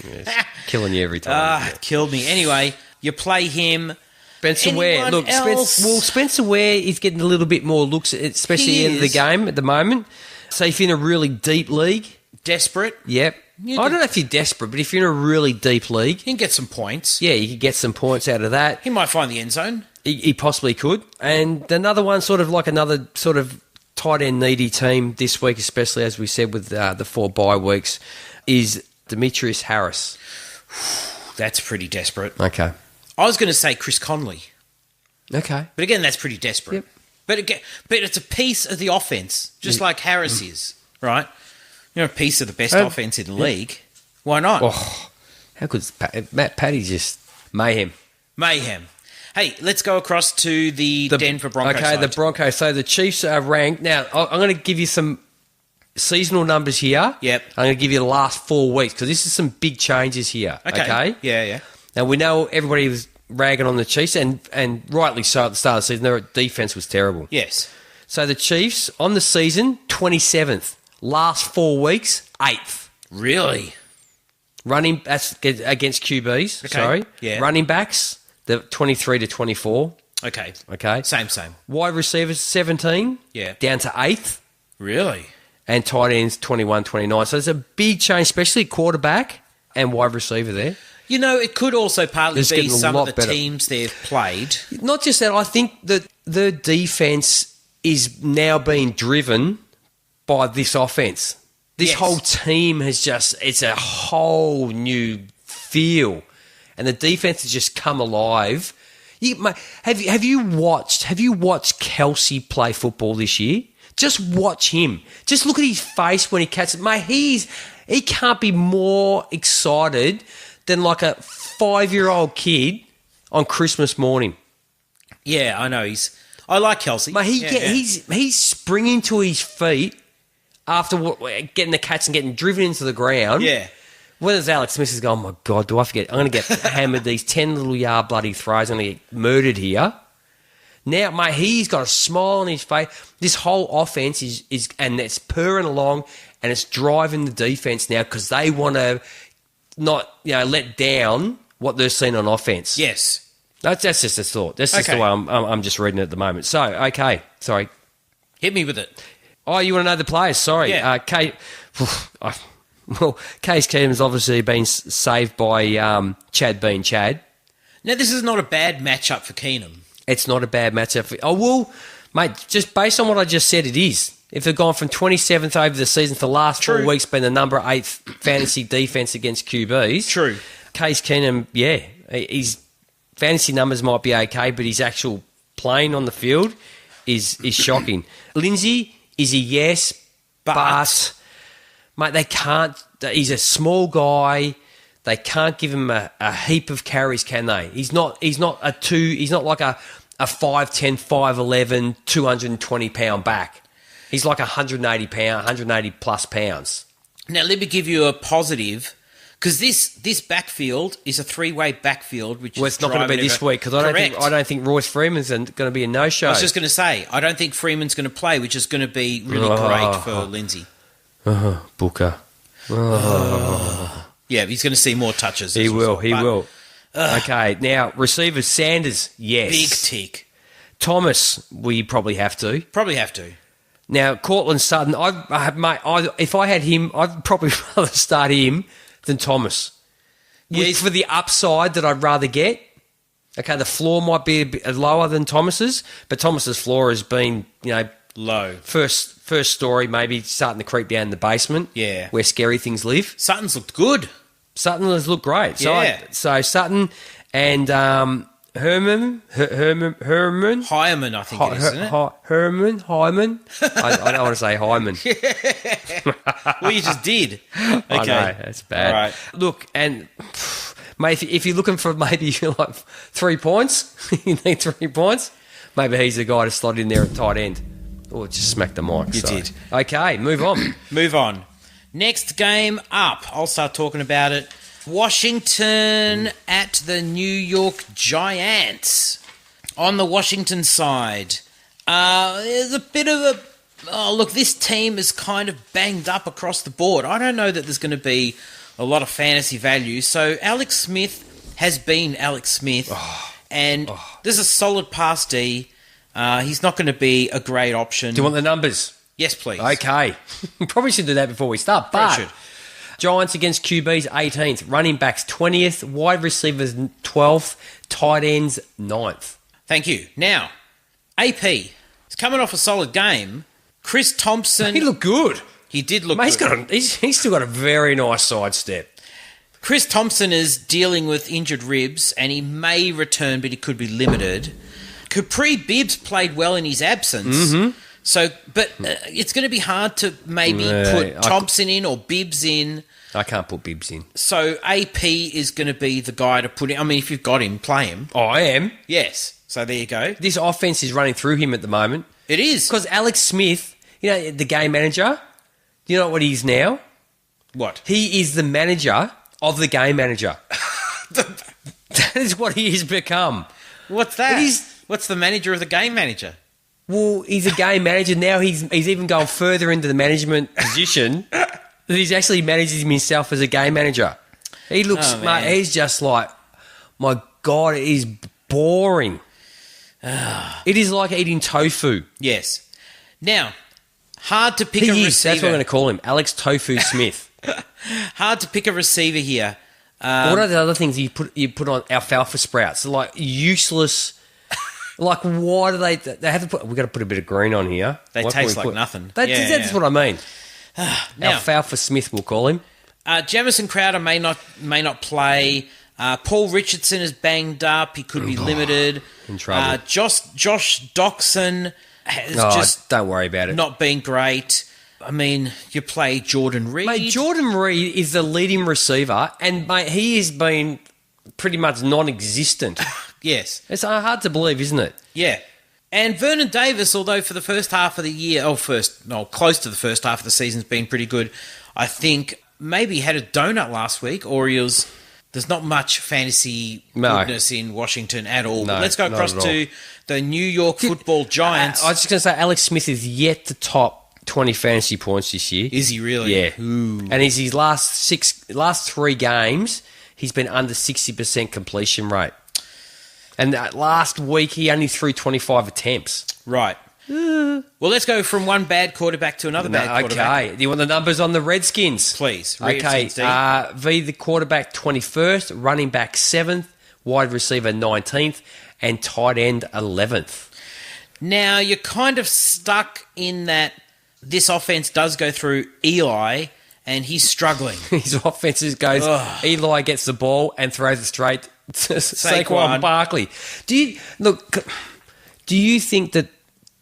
Yes. Killing you every time. It killed me. Anyway, you play him. Spencer Ware. Anyone Look, else? Spencer Ware is getting a little bit more looks, especially at the end of the game at the moment. So if you're in a really deep league, Desperate. yep. You I can- don't know if you're desperate, but if you're in a really deep league, He can get some points. yeah, you could get some points out of that. He might find the end zone. He possibly could. And another one, sort of like another sort of tight end needy team this week, especially as we said with the 4 bye weeks, is Demetrius Harris. That's pretty desperate. Okay. I was going to say Chris Conley. Okay. But again, that's pretty desperate. Yep. But it's a piece of the offense, just like Harris is, right? You're a piece of the best offense in the league. Why not? Oh, how good is Matt Patty? Just mayhem. Mayhem. Hey, let's go across to the Denver Broncos. Okay, side. the Broncos. So the Chiefs are ranked. Now, I'm going to give you some seasonal numbers here. Yep. I'm going to give you the last 4 weeks because this is some big changes here. Okay. Yeah. Now, we know everybody was ragging on the Chiefs, and rightly so at the start of the season. Their defense was terrible. Yes. So the Chiefs, on the season, 27th. Last 4 weeks, 8th. Really? Running, that's against QBs, Okay, sorry. yeah. Running backs, the 23 to 24. Okay. Okay. Same. Wide receivers, 17. Yeah. Down to 8th. Really? And tight ends, 21, 29. So there's a big change, especially quarterback and wide receiver there. You know, it could also partly It's be getting a some of lot the better. teams they've played. Not just that, I think that the defense is now being driven by this offense. This Yes. whole team has just, it's a whole new feel. And the defense has just come alive. Have you watched Kelsey play football this year? Just watch him. Just look at his face when he catches it. Mate, he can't be more excited than like a 5-year-old kid on Christmas morning. Yeah, I know. I like Kelsey. Mate, Yeah. he's springing to his feet after getting the catch and getting driven into the ground. Yeah. Whether it's Alex Smith is going, oh my God, do I forget? I'm going to get hammered these 10 little yard bloody throws. I'm going to get murdered here. Now, mate, he's got a smile on his face. This whole offense is and it's purring along and it's driving the defense now because they want to not let down what they're seeing on offense. Yes. That's just a thought. That's just Okay. the way I'm just reading it at the moment. So, okay. Sorry. Hit me with it. Oh, you want to know the players? Sorry. Yeah. Case Keenum's obviously been saved by Chad being Chad. Now, this is not a bad matchup for Keenum. It's not a bad matchup. Oh, well, mate, just based on what I just said, it is. If they've gone from 27th over the season to the last 4 True. weeks being the number 8 fantasy defense against QBs. True. Case Keenum, yeah, his fantasy numbers might be okay, but his actual playing on the field is shocking. Lindsay is a yes, but mate, they can't. He's a small guy. They can't give him a heap of carries, can they? He's not a 2. He's not like a 5'10", 5'11", 220 pound back. He's like 180 plus pounds. Now, let me give you a positive, because this backfield is a 3-way backfield, which Well, is it's not going to be driving this it- week because Correct. I don't think Royce Freeman's going to be a no-show. I was just going to say, I don't think Freeman's going to play, which is going to be really great for Lindsay. Booker. Yeah, he's going to see more touches. He as a will. result, He but will. Okay, now receivers Sanders, yes. Big tick. Thomas, we probably have to. Probably have to. Now Cortland Sutton, if I had him, I'd probably rather start him than Thomas. Yeah, For the upside that I'd rather get. Okay, the floor might be a bit lower than Thomas's, but Thomas's floor has been, Low. first story, maybe starting to creep down in the basement. Yeah. Where scary things live. Sutton's looked good. Sutton has looked great. So, Yeah. so Sutton and Herman. Hyman, I think it is, isn't it? Hyman. I don't want to say Hyman. Well, you just did. Okay. I know, that's bad. All right. Look, and mate, if you're looking for maybe like 3 points, you need 3 points. Maybe he's the guy to slot in there at tight end. Oh, just smacked the mic. You sorry. did. Okay, move on. Move on. Next game up. I'll start talking about it. Washington at the New York Giants. On the Washington side, there's a bit of a... Oh, look, this team is kind of banged up across the board. I don't know that there's going to be a lot of fantasy value. So Alex Smith has been Alex Smith, and there's a solid pass D. He's not going to be a great option. Do you want the numbers? Yes, please. Okay. Probably should do that before we start, Probably but... should. Giants against QBs 18th, running backs 20th, wide receivers 12th, tight ends 9th. Thank you. Now, AP is coming off a solid game. Chris Thompson... He looked good. He did look Mate, good. he's still got a very nice sidestep. Chris Thompson is dealing with injured ribs, and he may return, but he could be limited. Capri Bibbs played well in his absence. Mm-hmm. So, but it's going to be hard to maybe put Thompson in or Bibbs in. I can't put Bibbs in. So AP is going to be the guy to put in. I mean, if you've got him, play him. Oh, I am. Yes. So there you go. This offense is running through him at the moment. It is. Because Alex Smith, you know, the game manager, you know what he is now? What? He is the manager of the game manager. That is what he has become. What's that? It is- What's the manager of the game manager? Well, he's a game manager now. He's even gone further into the management position that he's actually manages himself as a game manager. He looks, mate, he's just like, my God, it is boring. It is like eating tofu. Yes. Now, hard to pick a He is. receiver. That's what I'm going to call him, Alex Tofu Smith. Hard to pick a receiver here. What are the other things you put on alfalfa sprouts? Like useless. Like, why do they have to put? We've got to put a bit of green on here. They Why can't taste we like nothing. That's Yeah. what I mean. Now, Alfalfa Smith, we'll call him. Jamison Crowder may not play. Paul Richardson is banged up. He could be limited. In trouble. Josh Doxson has Don't worry about it. not been great. I mean, you play Jordan Reed. Mate, Jordan Reed is the leading receiver, and mate, he has been pretty much non-existent. Yes. It's hard to believe, isn't it? Yeah. And Vernon Davis, although for the first half of the year, close to the first half of the season, has been pretty good. I think maybe he had a donut last week, Orioles. There's not much fantasy goodness in Washington at all. No, but let's go across not at to the New York Football Giants. I was just going to say, Alex Smith is yet to top 20 fantasy points this year. Is he really? Yeah. Ooh. And his last 3 games, he's been under 60% completion rate. And last week, he only threw 25 attempts. Right. Well, let's go from one bad quarterback to another bad quarterback. Okay. Do you want the numbers on the Redskins? Please. Okay. The quarterback 21st, running back 7th, wide receiver 19th, and tight end 11th. Now, you're kind of stuck in that this offense does go through Eli, and he's struggling. His offenses goes, Eli gets the ball and throws it straight to Saquon Barkley. Do you think that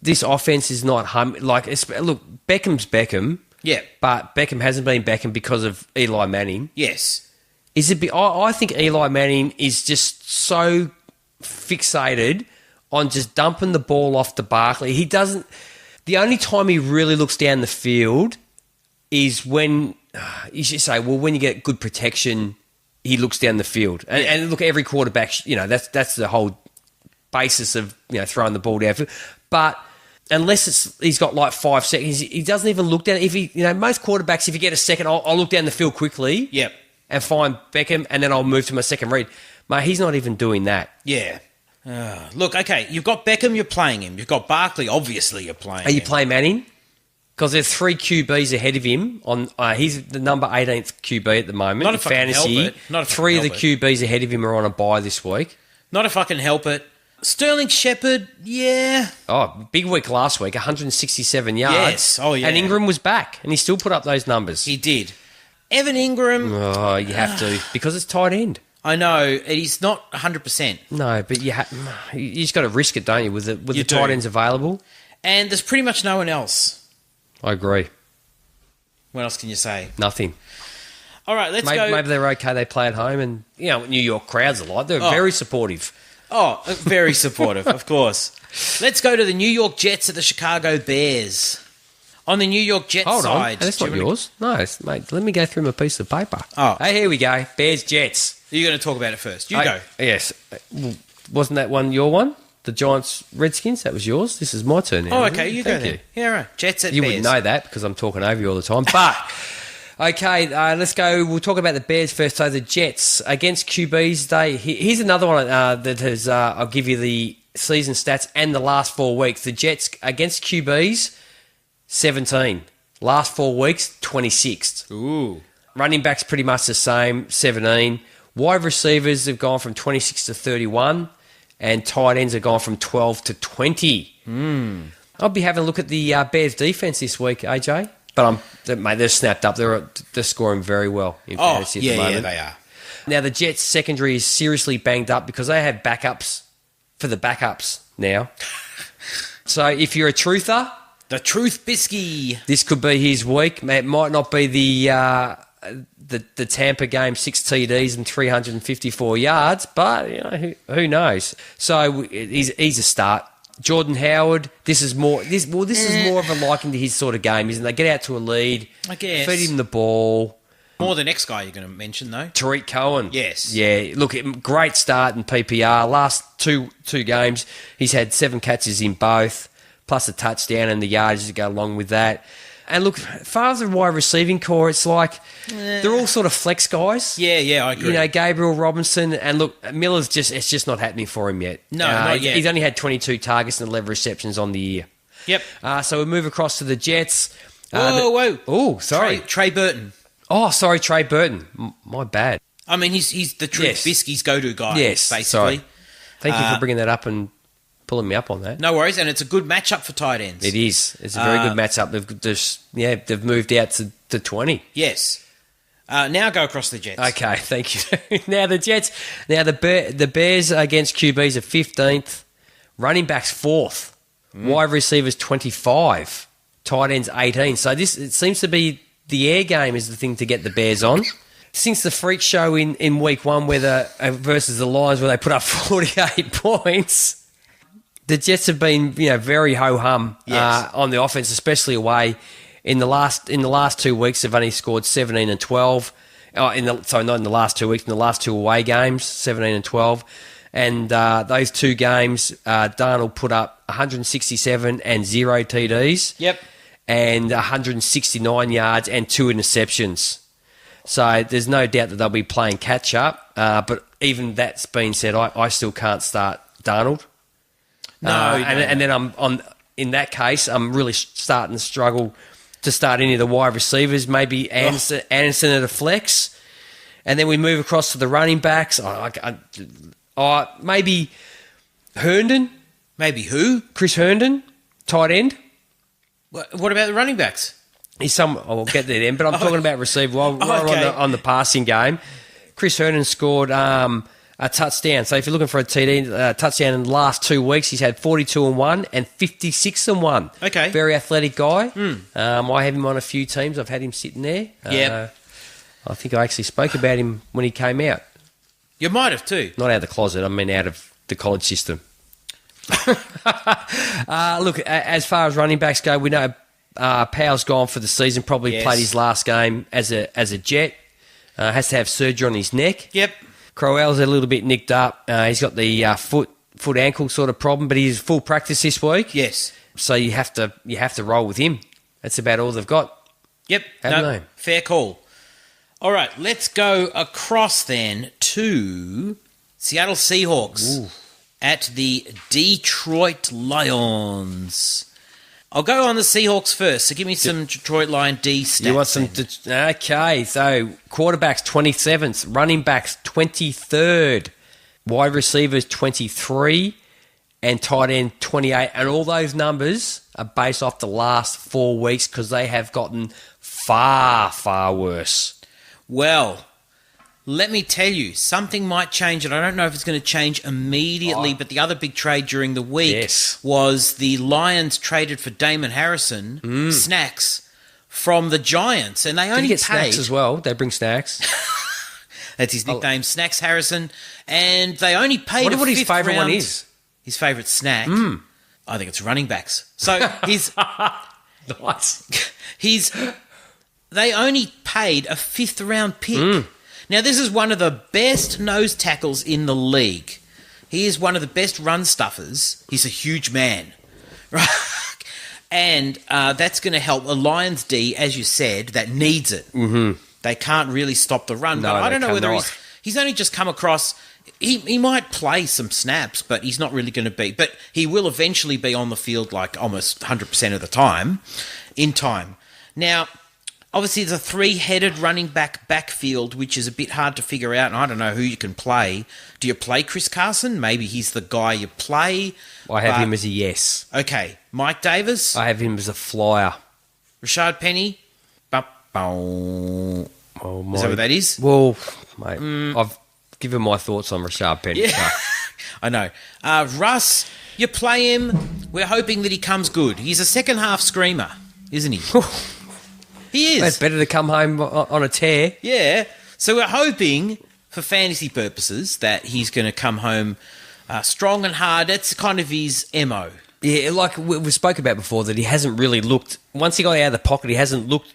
this offense is not look, Beckham's Beckham. Yeah. But Beckham hasn't been Beckham because of Eli Manning. Yes. I think Eli Manning is just so fixated on just dumping the ball off to Barkley. He doesn't. The only time he really looks down the field is when you should say, well, when you get good protection, he looks down the field. And look, every quarterback, that's the whole basis of throwing the ball down. But unless he's got like 5 seconds, he doesn't even look down. If most quarterbacks, if you get a second, I'll look down the field quickly. Yep. And find Beckham, and then I'll move to my second read. Mate, he's not even doing that. Yeah. Look, okay, you've got Beckham, you're playing him. You've got Barkley, obviously you're playing him. Are you playing Manning? Because there's 3 QBs ahead of him. He's the number 18th QB at the moment. Not if fantasy. I can help it. Not if I can 3 of the help it. QBs ahead of him are on a bye this week. Not if I can help it. Sterling Shepard, yeah. Oh, big week last week, 167 yards. Yes, oh yeah. And Ingram was back, and he still put up those numbers. He did. Evan Ingram, Oh, you have to, because it's tight end. I know, he's not 100%. No, but you just got to risk it, don't you, with the You tight do. ends available? And there's pretty much no one else. I agree. What else can you say? Nothing. All right, let's Maybe go. they're okay. They play at home, and New York crowds are like they're very supportive. Oh, very supportive, of course. Let's go to the New York Jets at the Chicago Bears. On the New York Jets Hold on. side. That's not yours. No, mate, let me go through my piece of paper. Oh. Hey, here we go. Bears, Jets. You're going to talk about it first. You go. Yes. Wasn't that one your one? The Giants, Redskins? That was yours. This is my turn now. Oh, okay. You go Thank then. Yeah, right. Jets at You Bears. wouldn't know that because I'm talking over you all the time. But, okay, let's go. We'll talk about the Bears first. So the Jets against QBs. Here's another one that has, I'll give you the season stats and the last 4 weeks. The Jets against QBs, 17. Last 4 weeks, 26th. Ooh. Running backs pretty much the same, 17. Wide receivers have gone from 26 to 31. And tight ends have gone from 12 to 20. I'll be having a look at the Bears defense this week, AJ. But mate, they're snapped up. They're scoring very well in fantasy at the moment. Yeah, they are. Now, the Jets' secondary is seriously banged up because they have backups for the backups now. So if you're a truther, The Truth Bisky. this could be his week. It might not be the Tampa game, 6 TDs and 354 yards, but you know who knows. So he's a start. Jordan Howard. This is more of a liking to his sort of game, isn't it? They get out to a lead, I guess. feed him the ball. More the next guy you're going to mention, though. Tariq Cohen. Yes. Yeah, look, great start in PPR. Last two games, he's had 7 catches in both, plus a touchdown and the yards to go along with that. And look, as far as the wide receiving core, it's like they're all sort of flex guys. Yeah, I agree. You know, Gabriel Robinson, and look, it's just not happening for him yet. No, not yet. He's only had 22 targets and 11 receptions on the year. Yep. So we move across to the Jets. Whoa. Oh, sorry. Trey Burton. Oh, sorry, Trey Burton. My bad. I mean, he's the Truth Yes. Bisky's go-to guy, Yes, basically. sorry. Thank you for bringing that up and pulling me up on that. No worries, and it's a good matchup for tight ends. It is. It's a very good matchup. They've moved out to 20. Yes. Now go across the Jets. Okay, thank you. Now the Jets. Now the Bears against QBs are 15th. Running backs 4th. Wide receivers 25. Tight ends 18. So it seems to be the air game is the thing to get the Bears on. Since the freak show in week 1 versus the Lions where they put up 48 points, the Jets have been very ho-hum on the offense, especially away. In the last 2 weeks, they've only scored 17 and 12. Not in the last 2 weeks, in the last 2 away games, 17 and 12. And those 2 games, Darnold put up 167 and 0 TDs. Yep. And 169 yards and 2 interceptions. So there's no doubt that they'll be playing catch-up. But even that's been said, I still can't start Darnold. No. And then in that case, I'm really starting to struggle to start any of the wide receivers, maybe Anderson at a flex. And then we move across to the running backs. Maybe Herndon. Maybe who? Chris Herndon, tight end. What about the running backs? I'll get there then, but I'm talking about receiver while we're on the passing game. Chris Herndon scored a touchdown. So if you're looking for a TD touchdown in the last 2 weeks, he's had 42-1 and 56-1. Okay. Very athletic guy. I have him on a few teams. I've had him sitting there. Yep. I think I actually spoke about him when he came out. You might have too. Not out of the closet, I mean out of the college system. Look, as far as running backs go, we know Powell's gone for the season, probably Yes. played his last game as a Jet. Has to have surgery on his neck. Yep. Crowell's a little bit nicked up. He's got the foot ankle sort of problem, but he's full practice this week. Yes. So you have to roll with him. That's about all they've got. Yep. Haven't they? Fair call. All right, let's go across then to Seattle Seahawks at the Detroit Lions. I'll go on the Seahawks first, so give me some Detroit Lion D stats. You want some? then. Okay, so quarterbacks 27th, running backs 23rd, wide receivers 23, and tight end 28. And all those numbers are based off the last 4 weeks because they have gotten far, far worse. Well, let me tell you, something might change, and I don't know if it's going to change immediately, but the other big trade during the week was the Lions traded for Damon Harrison, Snacks, from the Giants, and they Did only you get paid... snacks as well? They bring snacks. That's his nickname, Snacks Harrison. And they only paid I wonder a what his fifth favourite one round- is. His favourite snack? I think it's running backs. So Nice. they only paid a fifth round pick. Now, this is one of the best nose tackles in the league. He is one of the best run stuffers. He's a huge man. Right? And that's going to help a Lions D, as you said, that needs it. Mm-hmm. They can't really stop the run. No, but I don't they know whether cannot. he's only just come across... He might play some snaps, but he's not really going to be. But he will eventually be on the field like almost 100% of the time, in time. Now, obviously, there's a three-headed running backfield, which is a bit hard to figure out, and I don't know who you can play. Do you play Chris Carson? Maybe he's the guy you play. I have him as a yes. Okay. Mike Davis? I have him as a flyer. Rashad Penny? Oh, my. Is that what that is? Well, mate, I've given my thoughts on Rashad Penny. Yeah. so- I know. Russ, you play him. We're hoping that he comes good. He's a second-half screamer, isn't he? He is. It's better to come home on a tear. Yeah. So we're hoping, for fantasy purposes, that he's going to come home strong and hard. That's kind of his MO. Yeah, like we spoke about before, that he hasn't really looked... Once he got out of the pocket, he hasn't looked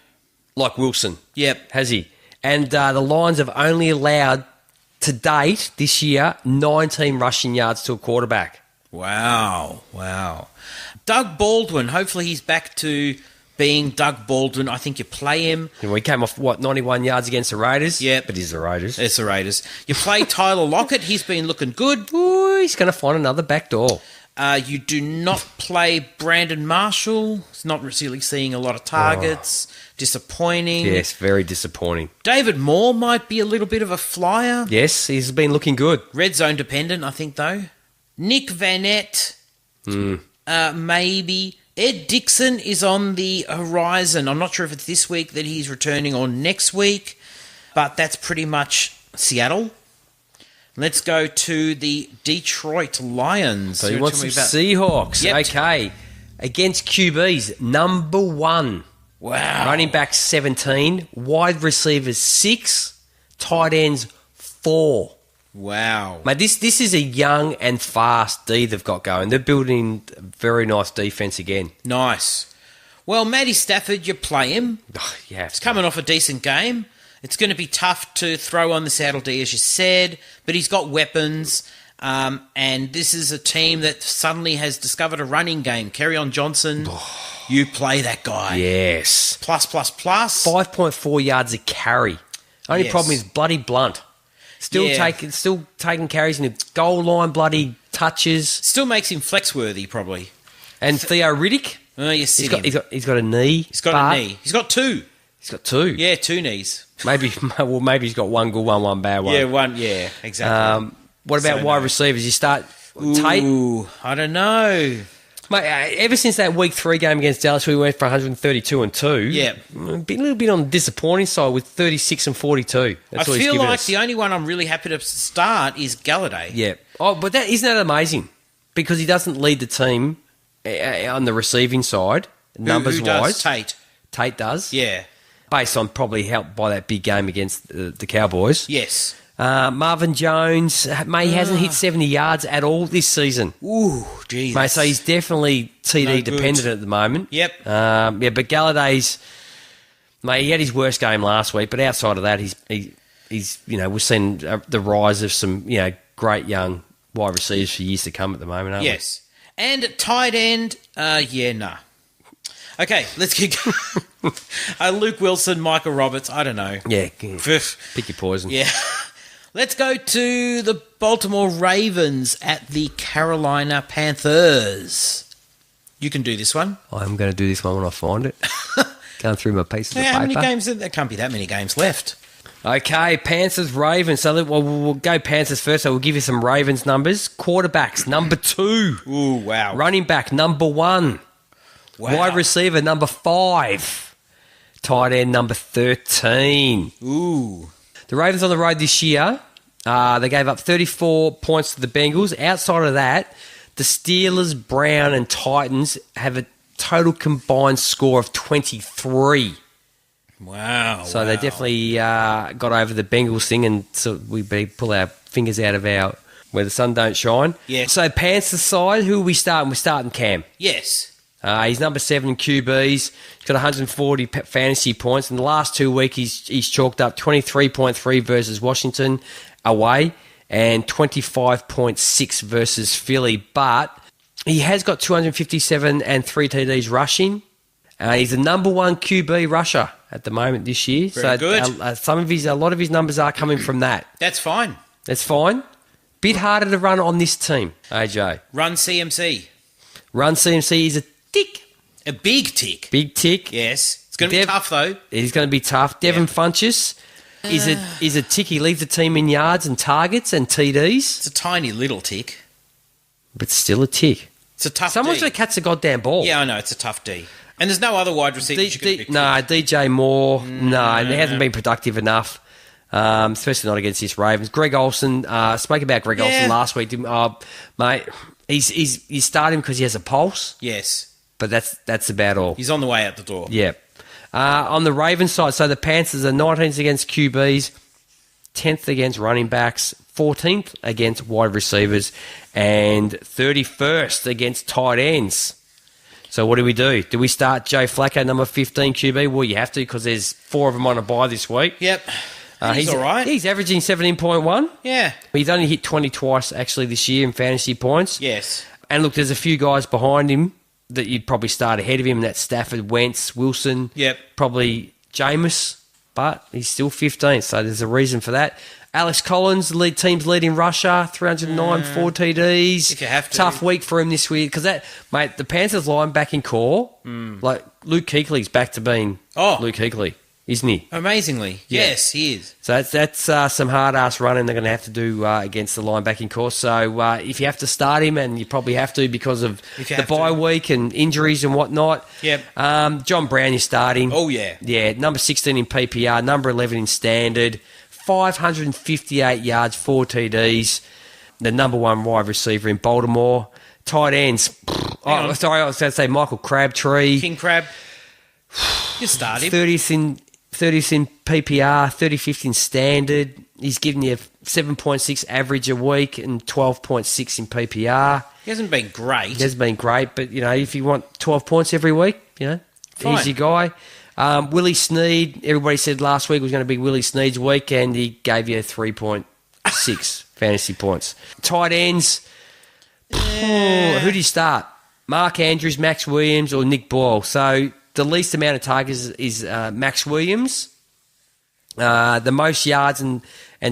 like Wilson. Yep. Has he? And the Lions have only allowed, to date, this year, 19 rushing yards to a quarterback. Wow. Doug Baldwin, hopefully he's back to being Doug Baldwin. I think you play him. And we came off, 91 yards against the Raiders? Yep. But he's the Raiders. It's the Raiders. You play Tyler Lockett. He's been looking good. Ooh, he's going to find another back door. You do not play Brandon Marshall. He's not really seeing a lot of targets. Disappointing. Yes, very disappointing. David Moore might be a little bit of a flyer. Yes, he's been looking good. Red zone dependent, I think, though. Nick Vanette, maybe. Ed Dixon is on the horizon. I'm not sure if it's this week that he's returning or next week, but that's pretty much Seattle. Let's go to the Detroit Lions. So you Tell want me some about- Seahawks. Yep. Okay. Against QBs, number 1. Wow. Running back 17, wide receivers 6, tight ends 4. Wow. Mate, this is a young and fast D they've got going. They're building a very nice defence again. Nice. Well, Matty Stafford, you play him. Yeah, He's coming off a decent game. It's going to be tough to throw on the Seattle D, as you said, but he's got weapons. And this is a team that suddenly has discovered a running game. Kerryon Johnson, you play that guy. Yes. Plus. 5.4 yards a carry. Only Yes. problem is bloody blunt. Still Yeah. taking carries in the goal line, bloody touches. Still makes him flex-worthy, probably. And Theo Riddick, Oh, you he's sit got, him. he's got a knee. He's got but a knee. He's got two. He's got 2. Yeah, 2 knees. Maybe he's got one good one bad one. Yeah, one. Yeah, exactly. What about So wide no. receivers? You start Tate. Ooh, I don't know. Mate, ever since that week 3 game against Dallas, we went for 132 and 2. Yeah. A little bit on the disappointing side with 36 and 42. That's I what he's feel given like us. the only one I'm really happy to start is Galladay. Yeah. Oh, but isn't that amazing? Because he doesn't lead the team on the receiving side, numbers Who does? wise. Tate. Tate does. Yeah. Based on probably helped by that big game against the Cowboys. Yes. Marvin Jones, mate, he hasn't hit 70 yards at all this season. Ooh, geez. Mate, so he's definitely TD No good. dependent at the moment. Yep. Yeah, but Galladay's, mate, he had his worst game last week, but outside of that, he's we've seen the rise of some, great young wide receivers for years to come at the moment, aren't Yes. And at tight end, nah. Okay, let's keep going. Luke Wilson, Michael Roberts, I don't know. we? Yeah. Pff. Pick your poison. Yeah. Let's go to the Baltimore Ravens at the Carolina Panthers. You can do this one. I'm going to do this one when I find it. Going through my pieces of How paper. many games? There can't be that many games left. Okay, Panthers, Ravens. So we'll go Panthers first. So we'll give you some Ravens numbers. Quarterbacks, number 2. Ooh, wow. Running back, number 1. Wow. Wide receiver, number 5. Tight end, number 13. Ooh. The Ravens on the road this year, they gave up 34 points to the Bengals. Outside of that, the Steelers, Brown, and Titans have a total combined score of 23. Wow. So they definitely got over the Bengals thing, and so we pull our fingers out of our where the sun don't shine. Yeah. So Panthers side, who are we starting? We're starting Cam. Yes. He's number 7 in QBs. He's got 140 fantasy points. In the last 2 weeks, he's chalked up 23.3 versus Washington away and 25.6 versus Philly. But he has got 257 and 3 TDs rushing. He's the number 1 QB rusher at the moment this year. Very good. A lot of his numbers are coming from that. That's fine. That's fine. Bit harder to run on this team, AJ. Run CMC. Run CMC is a tick. A big tick. Big tick. Yes. It's going to be tough, though. He's going to be tough. Devin Funchess is a tick. He leads the team in yards and targets and TDs. It's a tiny little tick. But still a tick. It's a tough Someone's D. going to catch the goddamn ball. Yeah, I know. It's a tough D. And there's no other wide receivers you can pick. No, DJ Moore. No, he hasn't been productive enough. Especially not against this Ravens. Greg Olsen, spoke about Greg Olsen last week. Mate, you start him because he has a pulse, Yes. but that's about all. He's on the way out the door. Yeah. On the Ravens side, so the Panthers are 19th against QBs, 10th against running backs, 14th against wide receivers, and 31st against tight ends. So what do? Do we start Joe Flacco, number 15 QB? Well, you have to because there's 4 of them on a bye this week. Yep. He's all right. He's averaging 17.1. Yeah. He's only hit 20 twice, actually, this year in fantasy points. Yes. And look, there's a few guys behind him that you'd probably start ahead of him. That's Stafford, Wentz, Wilson. Yep. Probably Jameis, but he's still 15th, so there's a reason for that. Alex Collins, team's leading rusher, 309, 4 TDs. If you have to. Tough week for him this week because the Panthers linebacking core, like Luke Kuechly's back to being Luke Kuechly, isn't he? Amazingly. Yeah. Yes, he is. So that's some hard-ass running they're going to have to do against the linebacking course. So if you have to start him, and you probably have to because of the bye week and injuries and whatnot. Yep. John Brown, you're starting. Oh, yeah. Yeah, number 16 in PPR, number 11 in standard, 558 yards, 4 TDs, the number 1 wide receiver in Baltimore. Tight ends. I was going to say Michael Crabtree. King Crab. You start him. 30th in PPR, 35th in standard. He's giving you 7.6 average a week and 12.6 in PPR. He hasn't been great. He hasn't been great, but, if you want 12 points every week, Fine. Easy guy. Willie Snead, everybody said last week was going to be Willie Snead's week, and he gave you 3.6 fantasy points. Tight ends. Who do you start? Mark Andrews, Max Williams, or Nick Boyle? So the least amount of targets is Max Williams. The most yards and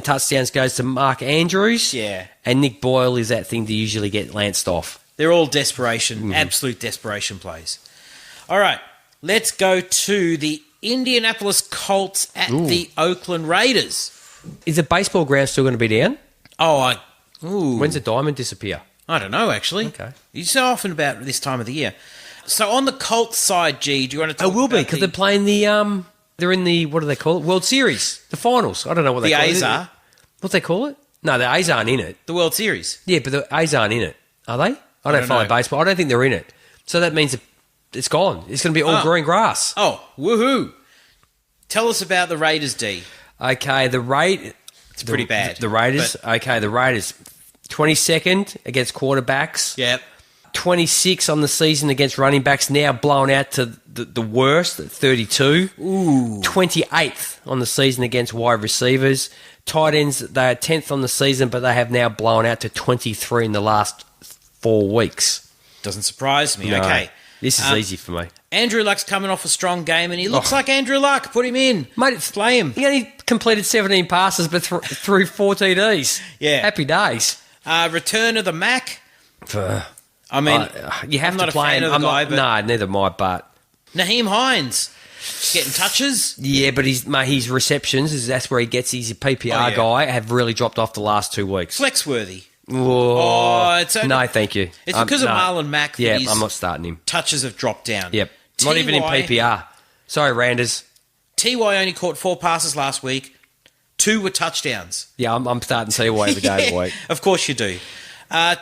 touchdowns goes to Mark Andrews. Yeah. And Nick Boyle is that thing to usually get lanced off. They're all desperation, absolute desperation plays. All right, let's go to the Indianapolis Colts at the Oakland Raiders. Is the baseball ground still going to be down? When's the diamond disappear? I don't know, actually. Okay. It's so often about this time of the year. So on the Colts side, G, do you want to talk It will be, about because they're playing they're in the, what do they call it? World Series, the finals. I don't know what they the call A's it. are? What they call it? No, the A's aren't in it. The World Series. Yeah, but the A's aren't in it. Are they? I don't follow know. baseball. I don't think they're in it. So that means it's gone. It's going to be all green grass. Oh, woohoo. Tell us about the Raiders, D. Okay, It's pretty bad. The Raiders. Okay, the Raiders. 22nd against quarterbacks. Yep. 26 on the season against running backs, now blown out to the worst at 32. 28th on the season against wide receivers. Tight ends, they are 10th on the season, but they have now blown out to 23 in the last 4 weeks. Doesn't surprise me. No, Okay. This is easy for me. Andrew Luck's coming off a strong game, and he looks like Andrew Luck. Put him in. Mate, Play him. He only completed 17 passes, but threw 4 TDs. Yeah. Happy days. Return of the Mac. I mean, You have I'm to not a play fan him. of the guy, but No, neither am I, but... Naheem Hines getting touches. Yeah, but his receptions, that's where he gets his PPR guy, have really dropped off the last 2 weeks. Flexworthy. Whoa. It's only- No, thank you. It's because of no. Marlon Mack that Yeah, his I'm not starting him. touches have dropped down. Yep. Not even in PPR. Sorry, Randers. TY only caught 4 passes last week. 2 were touchdowns. Yeah, I'm starting TY every day of the week. Of course you do.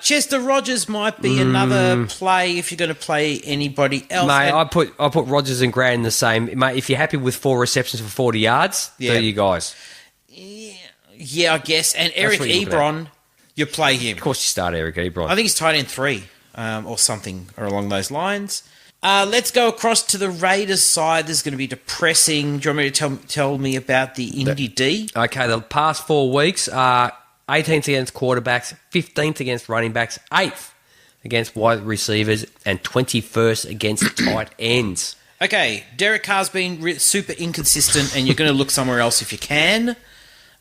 Chester Rogers might be another play if you're going to play anybody else. Mate, I put Rogers and Grant in the same. Mate, if you're happy with 4 receptions for 40 yards, they're you guys. Yeah, I guess. And Eric what you're looking Ebron, you play him. Of course you start Eric Ebron. I think he's tight end 3 or something or along those lines. Let's go across to the Raiders side. This is going to be depressing. Do you want me to tell me about the Indy D? Okay, the past 4 weeks are 18th against quarterbacks, 15th against running backs, 8th against wide receivers, and 21st against tight ends. Okay, Derek Carr's been super inconsistent, and you're going to look somewhere else if you can.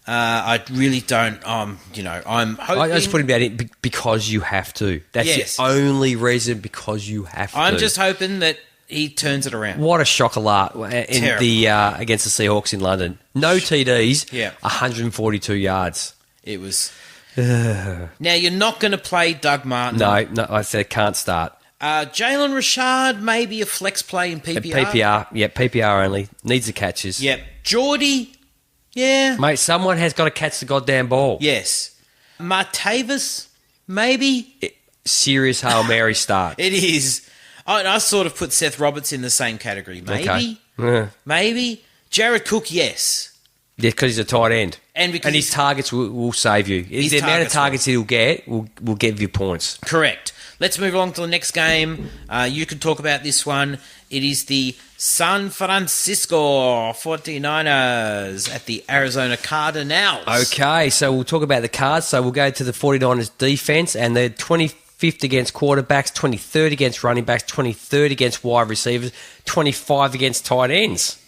I really don't. I'm hoping. I just put him out in because you have to. That's the only reason, because you have to. I'm just hoping that he turns it around. What a chocolat in the against the Seahawks in London. No TDs. 142 yards. It was. Now you're not going to play Doug Martin. No. I said can't start. Jalen Richard, maybe a flex play in PPR. PPR only. Needs the catches. Yep. Geordie. Yeah. Mate, someone has got to catch the goddamn ball. Yes. Martavis, maybe. Serious Hail Mary start. It is. I sort of put Seth Roberts in the same category. Maybe. Okay. Yeah. Maybe. Jared Cook, yes. Yeah, because he's a tight end. And his targets will save you. The amount of targets he'll get will give you points. Correct. Let's move along to the next game. You can talk about this one. It is the San Francisco 49ers at the Arizona Cardinals. Okay, so we'll talk about the Cards. So we'll go to the 49ers defense, and they're 25th against quarterbacks, 23rd against running backs, 23rd against wide receivers, 25 against tight ends.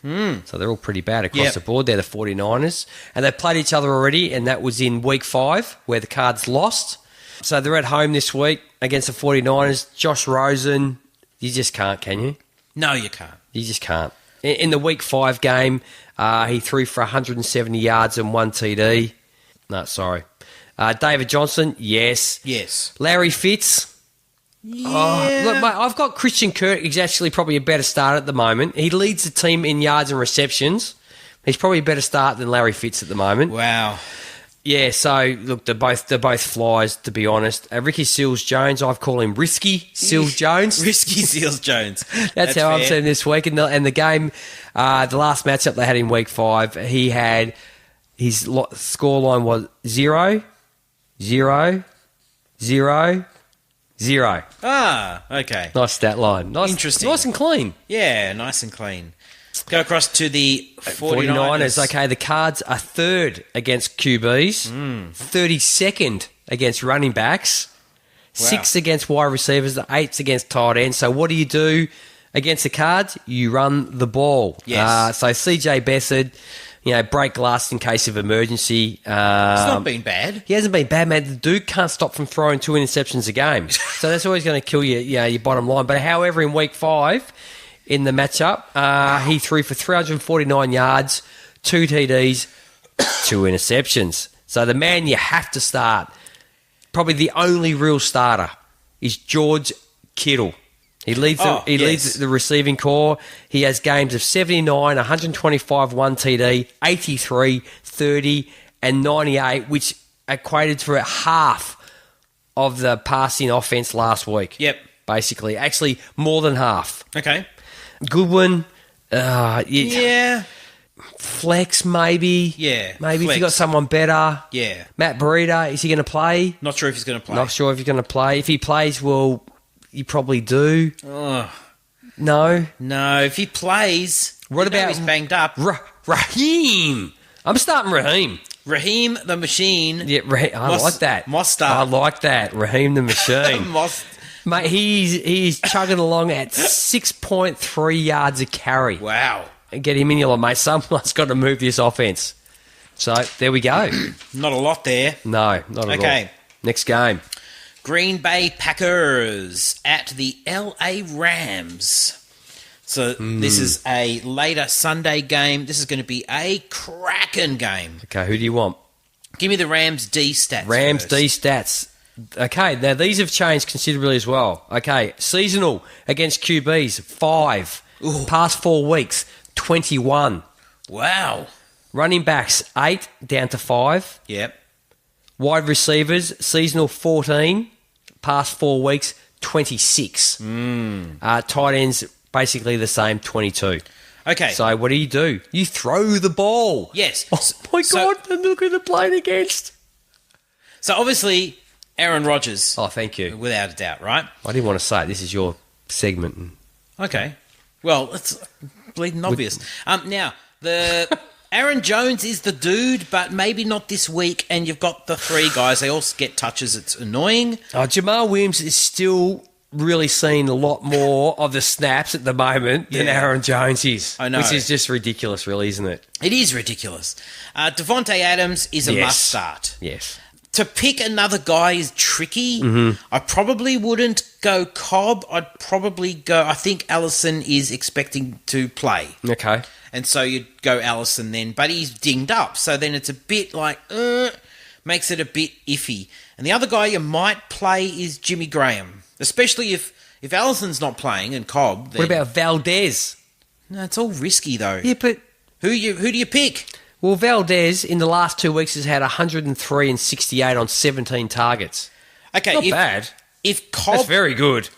So they're all pretty bad across the board. They're the 49ers. And they played each other already, and that was in week 5 where the Cards lost. So they're at home this week against the 49ers. Josh Rosen, you just can't, can you? No, you can't. You just can't. In the week 5 game, he threw for 170 yards and 1 TD. No, sorry. David Johnson, yes. Yes. Larry Fitz. Yeah. Look, mate, I've got Christian Kirk. He's actually probably a better start at the moment. He leads the team in yards and receptions. He's probably a better start than Larry Fitz at the moment. Wow. Yeah, so look, they're both flies, to be honest. Ricky Seals-Jones, I've called him Risky Seals-Jones. Risky Seals-Jones. That's how I'm saying this week. And the game, the last matchup they had in week 5, he had his scoreline was 0, 0, 0, 0. Ah, okay. Nice stat line. Interesting. Nice and clean. Yeah, nice and clean. Go across to the 49ers. Okay, the Cards are 3rd against QBs, 32nd against running backs, 6th against wide receivers, the 8th against tight ends. So what do you do against the Cards? You run the ball. Yes. So CJ Beathard, break glass in case of emergency. It's not been bad. He hasn't been bad, man. The dude can't stop from throwing 2 interceptions a game. So that's always going to kill you, your bottom line. But however, in week 5... in the matchup, he threw for 349 yards, 2 TDs, 2 interceptions. So the man you have to start, probably the only real starter, is George Kittle. He leads the receiving corps. He has games of 79, 125, 1 TD, 83, 30, and 98, which equated for half of the passing offense last week. Yep. Basically. Actually, more than half. Okay. Goodwin, yeah. Flex maybe. Yeah. Maybe flex. if you got someone better. Yeah. Matt Breida, is he going to play? Not sure if he's going to play. Not sure if he's going to play. If he plays, well, you probably do. No. No, if he plays, what about he's banged up. Raheem. I'm starting Raheem. Raheem the Machine. Yeah, I like that. Mostert. I like that. Raheem the Machine. Mate, he's chugging along at 6.3 yards a carry. Wow. Get him in your mate. Someone's got to move this offense. So, there we go. Not a lot there. No, not at all. Okay. Next game. Green Bay Packers at the LA Rams. So, this is a later Sunday game. This is going to be a cracking game. Okay, who do you want? Give me the Rams D stats. Rams first. D stats. Okay, now these have changed considerably as well. Okay, seasonal against QBs, 5. Ooh. Past 4 weeks, 21. Wow. Running backs, 8 down to 5. Yep. Wide receivers, seasonal 14, past 4 weeks, 26. Tight ends, basically the same, 22. Okay. So what do? You throw the ball. Yes. Oh my God, and look who they're playing against. So obviously, Aaron Rodgers. Oh, thank you. Without a doubt, right? I didn't want to say it. This is your segment. Okay. Well, it's bleeding obvious. Now, the Aaron Jones is the dude, but maybe not this week. And you've got the three guys. They all get touches. It's annoying. Jamal Williams is still really seeing a lot more of the snaps at the moment than Aaron Jones is. I know. Which is just ridiculous, really, isn't it? It is ridiculous. Devontae Adams is a must start. Yes. To pick another guy is tricky. I probably wouldn't go Cobb. I'd probably go... I think Allison is expecting to play. Okay. And so you'd go Allison then. But he's dinged up. So then it's a bit like... makes it a bit iffy. And the other guy you might play is Jimmy Graham. Especially if Allison's not playing and Cobb... Then, What about Valdez? No, it's all risky though. Yeah, but... Who do you pick? Well, Valdez, in the last 2 weeks, has had 103 and 68 on 17 targets. Okay, Not bad. If Cobb... That's very good.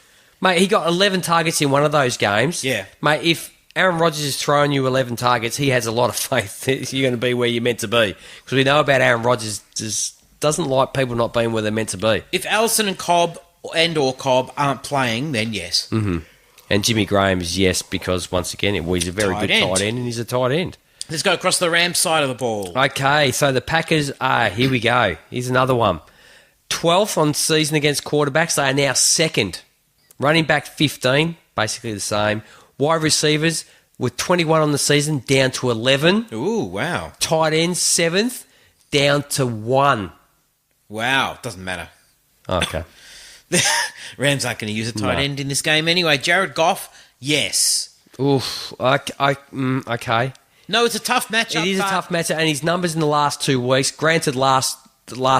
Mate, he got 11 targets in one of those games. Yeah. Mate, if Aaron Rodgers is throwing you 11 targets, he has a lot of faith that you're going to be where you're meant to be. Because we know about Aaron Rodgers just doesn't like people not being where they're meant to be. If Allison and Cobb or Cobb aren't playing, then yes. Mm-hmm. And Jimmy Graham is yes, because once again, he's a very good tight end and he's a tight end. Let's go across the Rams side of the ball. Okay, so the Packers are, here we go. Here's another one. 12th on season against quarterbacks. They are now second. Running back 15, basically the same. Wide receivers with 21 on the season, down to 11. Ooh, wow. Tight ends, 7th, down to 1. Wow, doesn't matter. Okay. Rams aren't going to use a tight end in this game anyway. Jared Goff, yes. Oof, okay. No, it's a tough matchup. It is a tough matchup, and his numbers in the last 2 weeks, granted last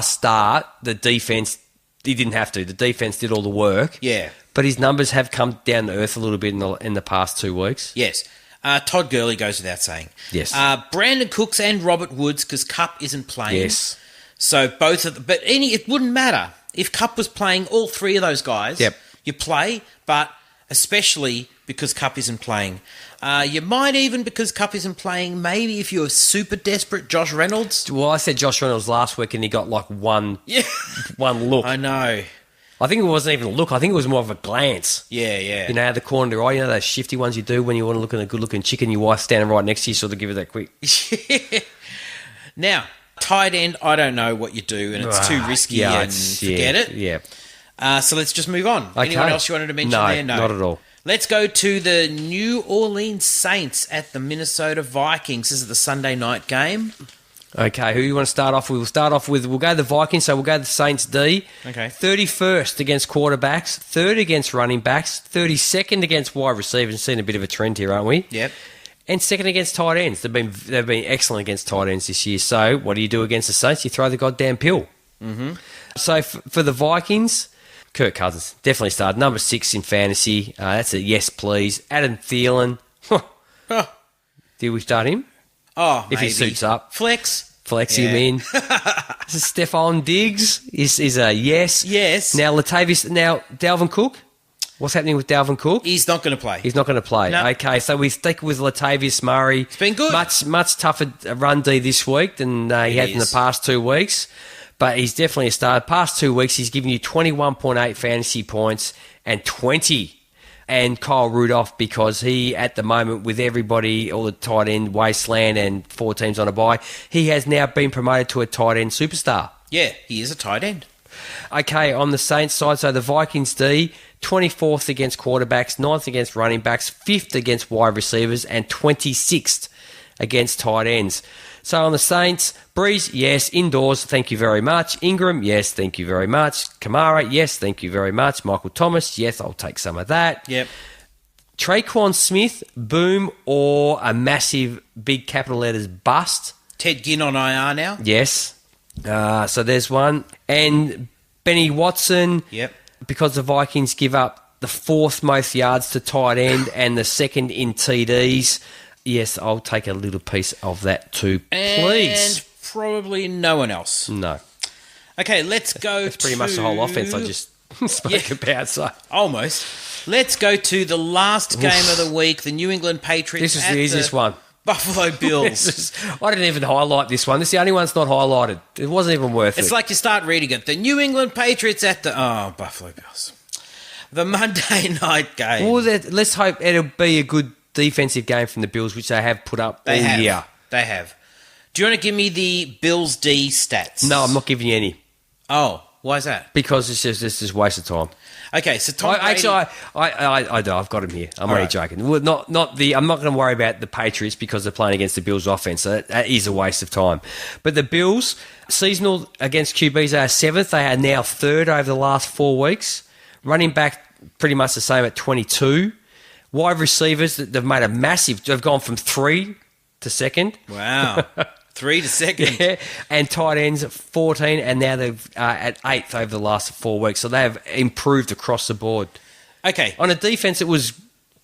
start, the defence, he didn't have to. The defence did all the work. Yeah. But his numbers have come down to earth a little bit in the past 2 weeks. Yes. Todd Gurley goes without saying. Yes. Brandon Cooks and Robert Woods, because Kupp isn't playing. Yes. So both of them, but it wouldn't matter. If Kupp was playing, all three of those guys, you play, but especially because Kupp isn't playing. You might even, because Kupp isn't playing, maybe if you're super desperate, Josh Reynolds. Well, I said Josh Reynolds last week and he got like one look. I know. I think it wasn't even a look. I think it was more of a glance. Yeah. You know, the corner to eye, you know, those shifty ones you do when you want to look at a good-looking chicken, your wife's standing right next to you, sort of give it that quick. Now, tight end, I don't know what you do, and it's too risky and forget it. Yeah. So let's just move on. Okay. Anyone else you wanted to mention there? No, not at all. Let's go to the New Orleans Saints at the Minnesota Vikings. This is the Sunday night game. Okay, who do you want to start off with? We'll go the Vikings, so we'll go the Saints D. Okay. 31st against quarterbacks, 3rd against running backs, 32nd against wide receivers. Seen a bit of a trend here, aren't we? Yep. And 2nd against tight ends. They've been excellent against tight ends this year. So what do you do against the Saints? You throw the goddamn pill. Mm-hmm. So for the Vikings, Kirk Cousins definitely started. Number 6 in fantasy. That's a yes, please. Adam Thielen. Do we start him? Oh, if maybe. he suits up. Flex him in. Stephon Diggs is a yes. Yes. Now Dalvin Cook. What's happening with Dalvin Cook? He's not going to play. He's not going to play. No. Okay, so we stick with Latavius Murray. It's been good. Much tougher run D this week than he had in the past 2 weeks. But he's definitely a starter. Past 2 weeks, he's given you 21.8 fantasy points and 20. And Kyle Rudolph, because he, at the moment, with everybody, all the tight end wasteland and 4 teams on a bye, he has now been promoted to a tight end superstar. Yeah, he is a tight end. Okay, on the Saints side, so the Vikings D, 24th against quarterbacks, 9th against running backs, 5th against wide receivers, and 26th against tight ends. So on the Saints, Breeze, yes. Indoors, thank you very much. Ingram, yes, thank you very much. Kamara, yes, thank you very much. Michael Thomas, yes, I'll take some of that. Yep. Traquan Smith, boom, or a massive, big capital letters bust. Ted Ginn on IR now. Yes. So there's one. And Benny Watson, yep. Because the Vikings give up the 4th most yards to tight end and the 2nd in TDs. Yes, I'll take a little piece of that too, please. And probably no one else. No. Okay, let's go. That's pretty much the whole offense I just spoke about. So Almost. Let's go to the last game of the week, the New England Patriots. this is at the easiest one. Buffalo Bills. I didn't even highlight this one. This is the only one that's not highlighted. It wasn't even worth it. It's like you start reading it. The New England Patriots at the... Oh, Buffalo Bills. The Monday night game. Well, let's hope it'll be a good defensive game from the Bills, which they have put up all year. They have. Do you want to give me the Bills D stats? No, I'm not giving you any. Oh, why is that? Because it's just a waste of time. Okay, so Tom Brady... Actually, I do. I've got him here. I'm All only right. joking. Well, I'm not going to worry about the Patriots because they're playing against the Bills' offense. So that is a waste of time. But the Bills, seasonal against QBs, they are 7th. They are now 3rd over the last 4 weeks. Running back, pretty much the same at 22. Wide receivers, they've made a massive... They've gone from 3 to 2nd. Wow. 3 to 2nd. Yeah, and tight ends at 14, and now they're at 8th over the last 4 weeks. So they have improved across the board. Okay. On a defense, it was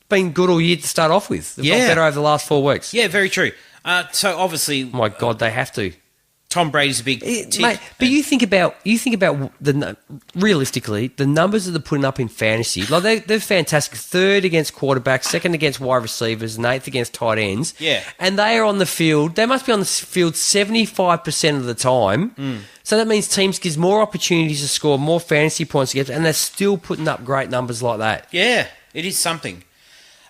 been good all year to start off with. They've got better over the last 4 weeks. Yeah, very true. So obviously... Oh my God, they have to. Tom Brady's a big tick. Mate, but you think about realistically the numbers that they're putting up in fantasy. Like they're fantastic. 3rd against quarterbacks, 2nd against wide receivers, and 8th against tight ends. Yeah, and they are on the field. They must be on the field 75% of the time. So that means teams gives more opportunities to score more fantasy points against, and they're still putting up great numbers like that. Yeah, it is something.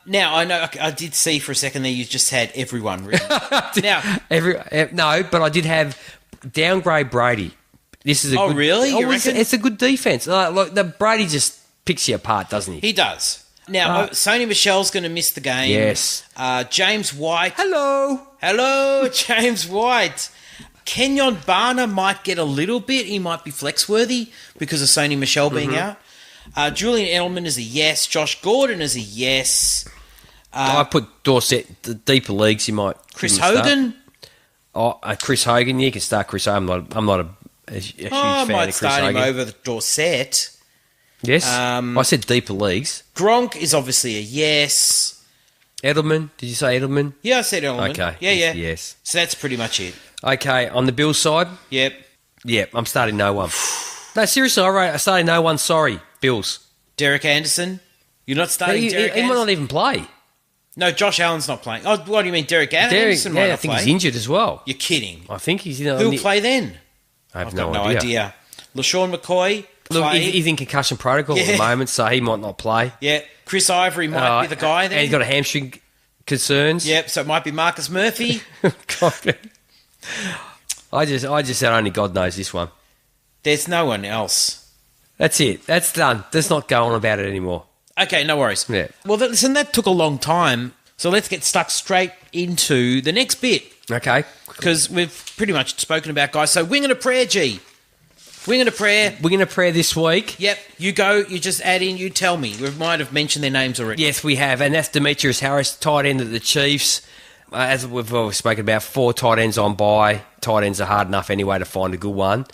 Now, I know I did see for a second there you just had everyone written. No, but I did have downgrade Brady. This is a good, really? You reckon? It's a good defense. Look, the Brady just picks you apart, doesn't he? He does. Now, Sony Michel's going to miss the game. Yes. James White. Hello, James White. Kenyon Barner might get a little bit. He might be flex-worthy because of Sony Michel being out. Julian Edelman is a yes. Josh Gordon is a yes. I put Dorsett, the deeper leagues, you might. Chris Hogan. Chris Hogan, you can start Chris Hogan. I'm not a huge fan I of might Chris start Hogan. him over the Dorsett. Yes, I said deeper leagues. Gronk is obviously a yes. Edelman, did you say Edelman? Yeah, I said Edelman. Okay. Yeah. Yes. So that's pretty much it. Okay, on the Bills side? Yep. Yeah, I'm starting no one. No, seriously, I started no one. Sorry, Bills. Derek Anderson. You're not starting Derek He might Anderson? not even play. No, Josh Allen's not playing. Oh, what do you mean, Derek Anderson might I not think play? he's injured as well. You're kidding. I think he's... Who'll play then? I have I've no got idea. LaShawn McCoy. Look, play. he's in concussion protocol at the moment, so he might not play. Yeah. Chris Ivory might be the guy then. And he's got a hamstring concerns. Yep, so it might be Marcus Murphy. God. I just said only God knows this one. There's no one else. That's it. That's done. Let's not go on about it anymore. Okay, no worries. Yeah. Well, listen, that took a long time, so let's get stuck straight into the next bit. Okay. Because we've pretty much spoken about guys. So, wing and a prayer, G. Wing and a prayer. We're going to prayer this week. Yep, you go, you just add in, you tell me. We might have mentioned their names already. Yes, we have. And that's Demetrius Harris, tight end of the Chiefs. As we've always spoken about, 4 tight ends on bye. Tight ends are hard enough anyway to find a good one.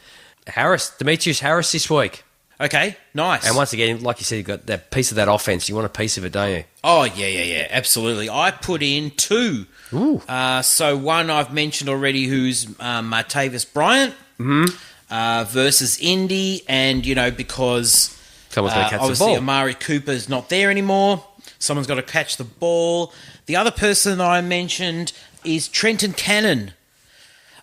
Demetrius Harris this week. Okay, nice. And once again, like you said, you've got that piece of that offense. You want a piece of it, don't you? Oh, yeah, absolutely. I put in 2. Ooh. So one I've mentioned already who's Martavis Bryant versus Indy. And, because Someone's got to catch the obviously ball. Amari Cooper's not there anymore. Someone's got to catch the ball. The other person that I mentioned is Trenton Cannon.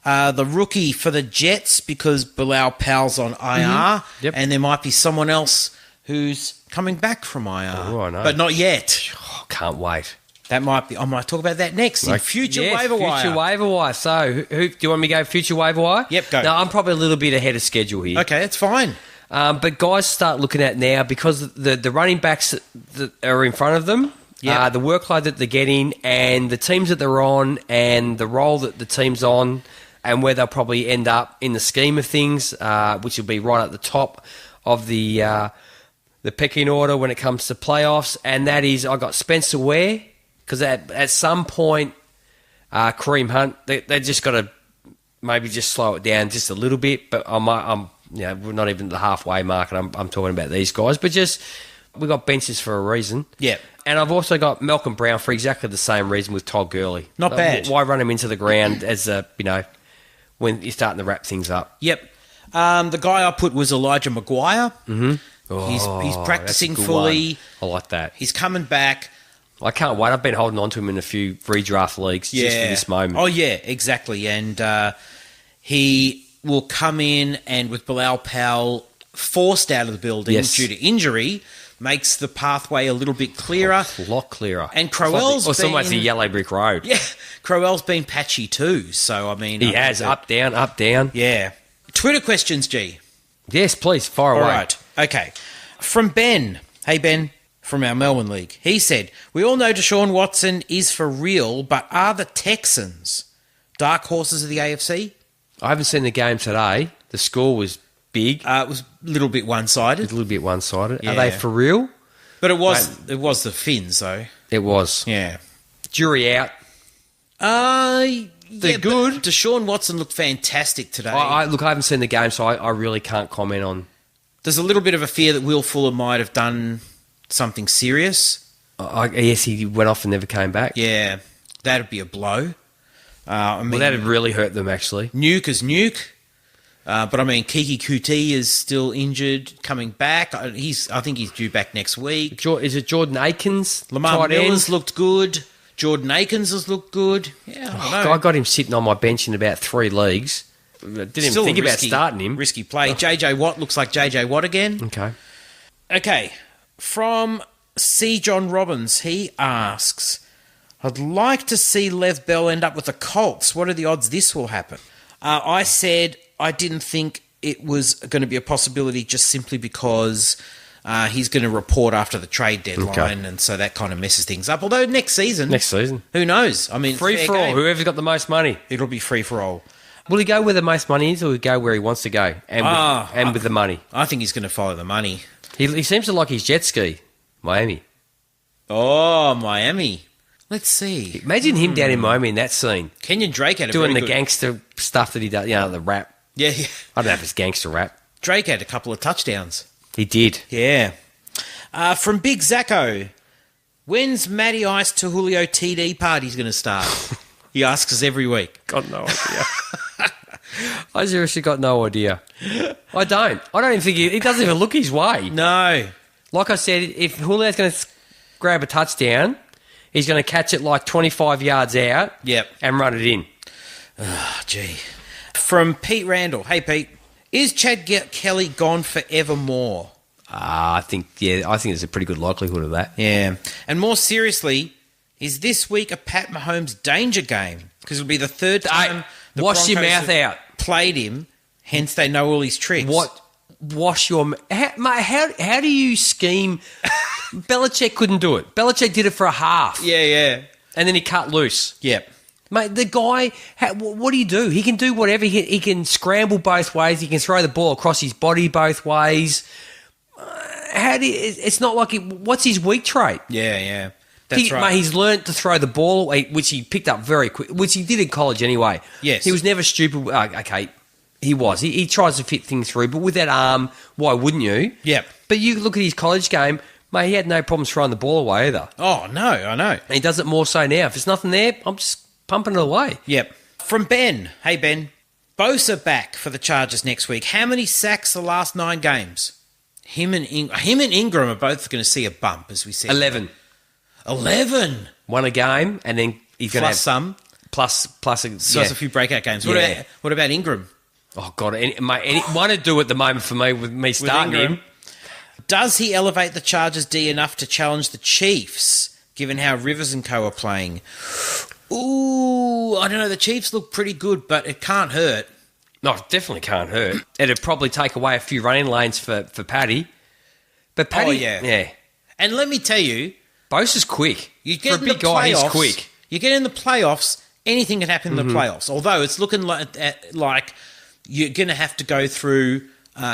The rookie for the Jets because Bilal Powell's on IR. Yep. And there might be someone else who's coming back from IR. Oh, I know. But not yet. Oh, can't wait. That might be. I might talk about that next in Future Waiver Wire. Future Waiver Wire. So, who do you want me to go Future Waiver Wire? Yep, go. No, I'm probably a little bit ahead of schedule here. Okay, that's fine. But guys start looking at now because the running backs that are in front of them, Yep. the workload that they're getting and the teams that they're on and the role that the team's on and where they'll probably end up in the scheme of things, which will be right at the top of the pecking order when it comes to playoffs. And that is, I got Spencer Ware because at some point, Kareem Hunt, they just got to maybe just slow it down just a little bit. But we're not even at the halfway mark, and I'm talking about these guys. But just we got benches for a reason. Yeah. And I've also got Malcolm Brown for exactly the same reason with Todd Gurley. Not bad. Why run him into the ground as when you're starting to wrap things up? Yep. The guy I put was Elijah Maguire. Oh, He's practicing that's a good fully. one. I like that. He's coming back. I can't wait. I've been holding on to him in a few redraft leagues just for this moment. Oh, yeah, exactly. And he will come in and with Bilal Powell forced out of the building due to injury, makes the pathway a little bit clearer. A lot clearer. And Crowell's it's almost a yellow brick road. Yeah, Crowell's been patchy too. So, I mean... He has. Up, down. Yeah. Twitter questions, G. Yes, please. Fire away. All right. Okay. From Ben. Hey, Ben. From our Melbourne League. He said, we all know Deshaun Watson is for real, but are the Texans dark horses of the AFC? I haven't seen the game today. The score was big. It was a little bit one-sided. A little bit one-sided. Yeah. Are they for real? But it was the Finns, though. It was. Yeah. Jury out. They're good. Deshaun Watson looked fantastic today. Look, I haven't seen the game, so I really can't comment on... There's a little bit of a fear that Will Fuller might have done something serious. Yes, he went off and never came back. Yeah, that'd be a blow. I mean, Well, that'd really hurt them, actually. Nuke is Nuke. But I mean, Kiki Kuti is still injured, coming back. I think he's due back next week. Is it Jordan Akins? Lamar tight Miller's end? looked good. Jordan Akins has looked good. Yeah, I don't know. I got him sitting on my bench in about 3 leagues. Didn't even think about starting him. Risky play. JJ Watt looks like JJ Watt again. Okay. Okay, from C. John Robbins, he asks, I'd like to see Lev Bell end up with the Colts. What are the odds this will happen? I said I didn't think it was going to be a possibility just simply because he's going to report after the trade deadline, and so that kind of messes things up. Although next season, who knows? I mean, free for all. Whoever's got the most money. It'll be free for all. Will he go where the most money is, or will he go where he wants to go and with the money? I think he's going to follow the money. He seems to like his jet ski, Miami. Oh, Miami. Let's see. Imagine him down in Miami in that scene. Kenyon Drake had doing the gangster stuff that he does, the rap. Yeah. I don't know if it's gangster rap. Drake had a couple of touchdowns. He did. Yeah. From Big Zacco, when's Matty Ice to Julio TD party's going to start? He asks us every week. Got no idea. I seriously got no idea. I don't even think he doesn't even look his way. No. Like I said, if Julio's going to grab a touchdown, he's going to catch it like 25 yards out and run it in. Oh, gee. From Pete Randall. Hey, Pete. Is Chad Kelly gone forevermore? I think there's a pretty good likelihood of that. Yeah. And more seriously, is this week a Pat Mahomes danger game? Because it'll be the third time the wash your Broncos mouth out. Played him, hence they know all his tricks. What? Wash your mouth. How do you scheme? Belichick couldn't do it. Belichick did it for a half. Yeah. And then he cut loose. Yep. Mate, the guy, what do you do? He can do whatever. He can scramble both ways. He can throw the ball across his body both ways. It's not like what's his weak trait? Yeah. That's right. Mate, he's learnt to throw the ball, which he picked up very quick, which he did in college anyway. Yes. He was never stupid. Okay, he was. He tries to fit things through, but with that arm, why wouldn't you? Yep. But you look at his college game, mate, he had no problems throwing the ball away either. Oh, no, I know. And he does it more so now. If there's nothing there, I'm just pumping it away. Yep. From Ben. Hey, Ben. Bosa back for the Chargers next week. How many sacks the last 9 games? Him and Ingram are both going to see a bump, as we said. 11. 11? Won a game, and then he's going to have... some. Plus So it's a few breakout games. What about Ingram? Oh, God. One to do at the moment for me with me starting him. Does he elevate the Chargers D enough to challenge the Chiefs, given how Rivers and co are playing? Ooh, I don't know. The Chiefs look pretty good, but it can't hurt. No, it definitely can't hurt. It'd probably take away a few running lanes for Paddy. But Paddy... Yeah. And let me tell you... Bosa's quick. You get for a big guy, he's quick. You get in the playoffs, anything can happen in the playoffs. Although it's looking like you're going to have to go through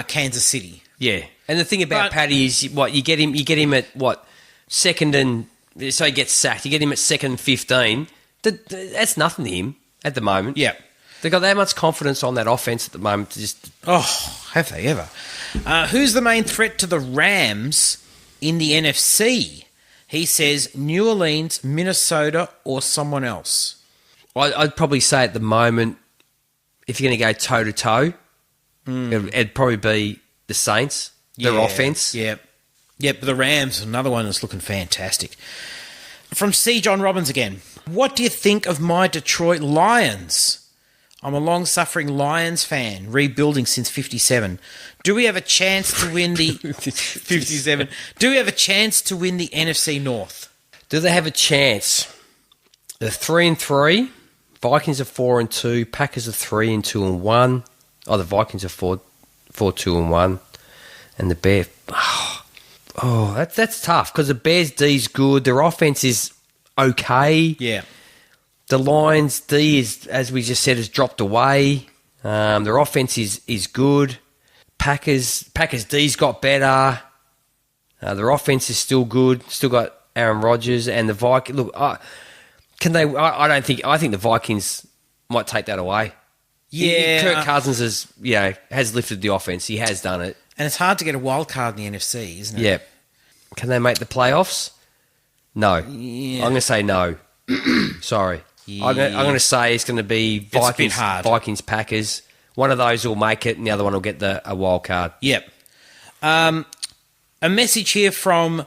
Kansas City. Yeah. And the thing about Paddy is you get him at second and... So he gets sacked. You get him at second and 15. That's nothing to him at the moment. Yeah. They've got that much confidence on that offense at the moment. Have they ever? Who's the main threat to the Rams in the NFC? He says New Orleans, Minnesota, or someone else. I'd probably say at the moment, if you're going to go toe-to-toe, It'd probably be the Saints, their offense. Yeah. Yep, but the Rams, another one that's looking fantastic. From C. John Robbins again. What do you think of my Detroit Lions? I'm a long-suffering Lions fan, rebuilding since 57. Do we have a chance to win the 57? Do we have a chance to win the NFC North? Do they have a chance? They're 3-3. Vikings are 4-2. Packers are 3-2-1. Oh, the Vikings are 4-2-1, and the Bears. Oh, that's tough because the Bears D's good. Their offense is okay. Yeah. The Lions D is, as we just said, has dropped away. Their offense is good. Packers D's got better. Their offense is still good. Still got Aaron Rodgers and the Vikings. Look, can they? I don't think. I think the Vikings might take that away. Yeah, Kirk Cousins has lifted the offense. He has done it, and it's hard to get a wild card in the NFC, isn't it? Yeah. Can they make the playoffs? No. Yeah. I'm going to say no. Sorry. Yeah. I'm going to say it's going to be Vikings, Vikings, Packers. One of those will make it, and the other one will get a wild card. Yep. A message here from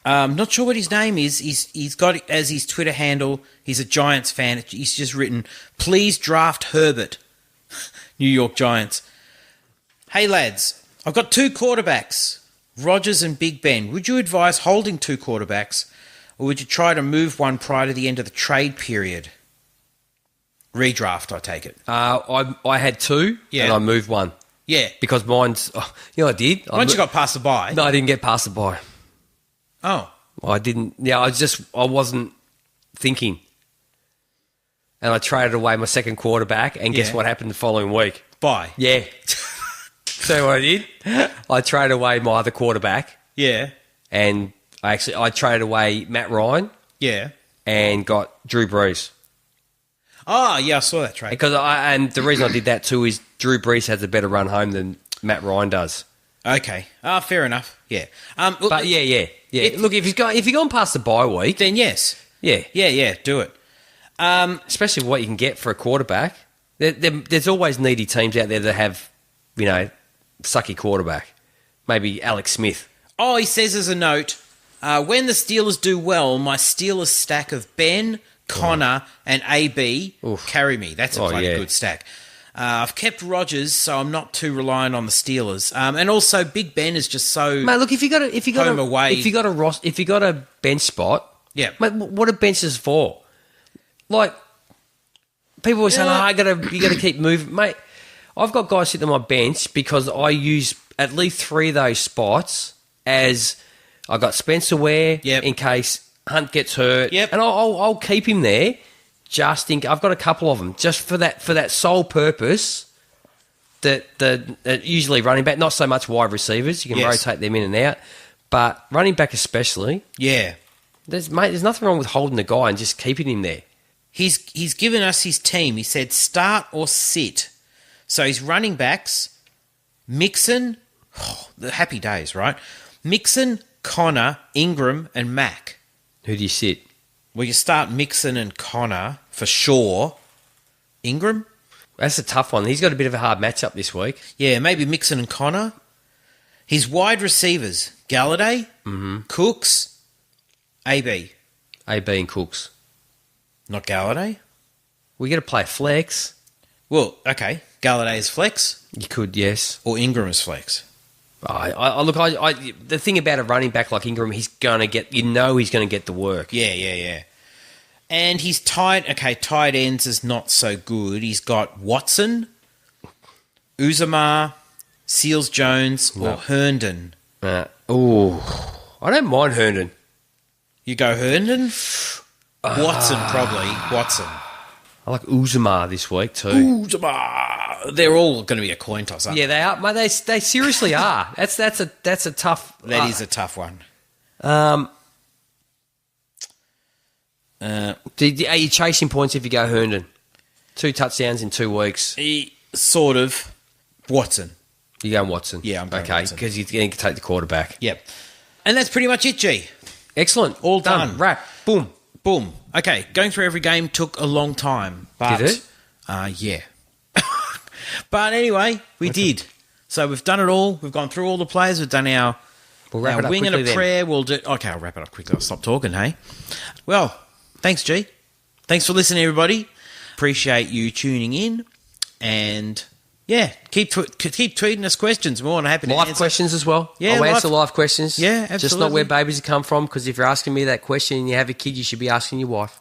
not sure what his name is. He's got it as his Twitter handle. He's a Giants fan. He's just written, "Please draft Herbert." New York Giants. Hey lads, I've got 2 quarterbacks, Rodgers and Big Ben. Would you advise holding 2 quarterbacks, or would you try to move one prior to the end of the trade period? Redraft, I take it. I had 2, and I moved one. Yeah. Because mine's... I did. Once you got past the bye. No, I didn't get past the bye. Oh. I didn't... Yeah, I wasn't thinking. And I traded away my second quarterback, and guess what happened the following week? Bye. Yeah. So what I did? I traded away my other quarterback. Yeah. And I traded away Matt Ryan. Yeah. And got Drew Brees. Oh, yeah, I saw that trade. And the reason I did that too is Drew Brees has a better run home than Matt Ryan does. Okay. Fair enough. Yeah. But yeah. Look, if you're gone past the bye week, then yes. Yeah. Yeah, do it. Especially what you can get for a quarterback. There's always needy teams out there that have, sucky quarterback. Maybe Alex Smith. Oh, he says as a note, when the Steelers do well, my Steelers stack of Ben, Connor, and AB carry me. That's a bloody good stack. I've kept Rodgers, so I'm not too reliant on the Steelers. And also, Big Ben is just so. Mate, look, if you got a bench spot, yeah. Mate, what are benches for? Like, people were saying, you got to keep moving, mate. I've got guys sitting on my bench because I use at least 3 of those spots as I got Spencer Ware in case Hunt gets hurt, and I'll keep him there. I've got a couple of them just for that sole purpose. That usually running back, not so much wide receivers. You can rotate them in and out, but running back especially. Yeah, there's nothing wrong with holding the guy and just keeping him there. He's given us his team. He said start or sit. So his running backs, Mixon, the happy days, right? Mixon, Connor, Ingram, and Mack. Who do you sit? Well, you start Mixon and Connor for sure. Ingram? That's a tough one. He's got a bit of a hard matchup this week. Yeah, maybe Mixon and Connor. His wide receivers, Galladay, Cooks, AB. AB and Cooks. Not Galladay? We got to play flex. Well, okay. Galladay is flex. You could, yes. Or Ingram is flex. The thing about a running back like Ingram, he's going to get the work. Yeah. And his tight ends is not so good. He's got Watson, Uzomah, Seals-Jones, or Herndon. I don't mind Herndon. You go Herndon? Watson, probably. Watson. I like Uzomah this week too. Uzomah. They're all going to be a coin toss, aren't they? Yeah, they are. Mate, they seriously are. That's a tough. That is a tough one. Are you chasing points if you go Herndon? 2 touchdowns in 2 weeks. Sort of. Watson. You're going Watson? Yeah, I'm going Watson. Okay, because you're going to take the quarterback. Yep. And that's pretty much it, G. Excellent. All done. Wrap. Boom. Okay, going through every game took a long time. But, did it? Yeah. But anyway, we did. So we've done it all. We've gone through all the players. We've done our We'll wrap it up wing and a quickly then. prayer. We'll do. Okay, I'll wrap it up quickly. I'll stop talking. Hey, well, thanks, G. Thanks for listening, everybody. Appreciate you tuning in, and yeah, keep tweeting us questions. We're more than happy to Live answer. questions as well. Yeah, I'll answer live questions. Yeah, Just not absolutely. where babies come from, because if you're asking me that question and you have a kid, you should be asking your wife.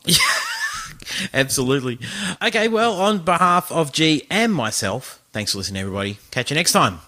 Absolutely. Okay, well, on behalf of G and myself, thanks for listening, everybody. Catch you next time.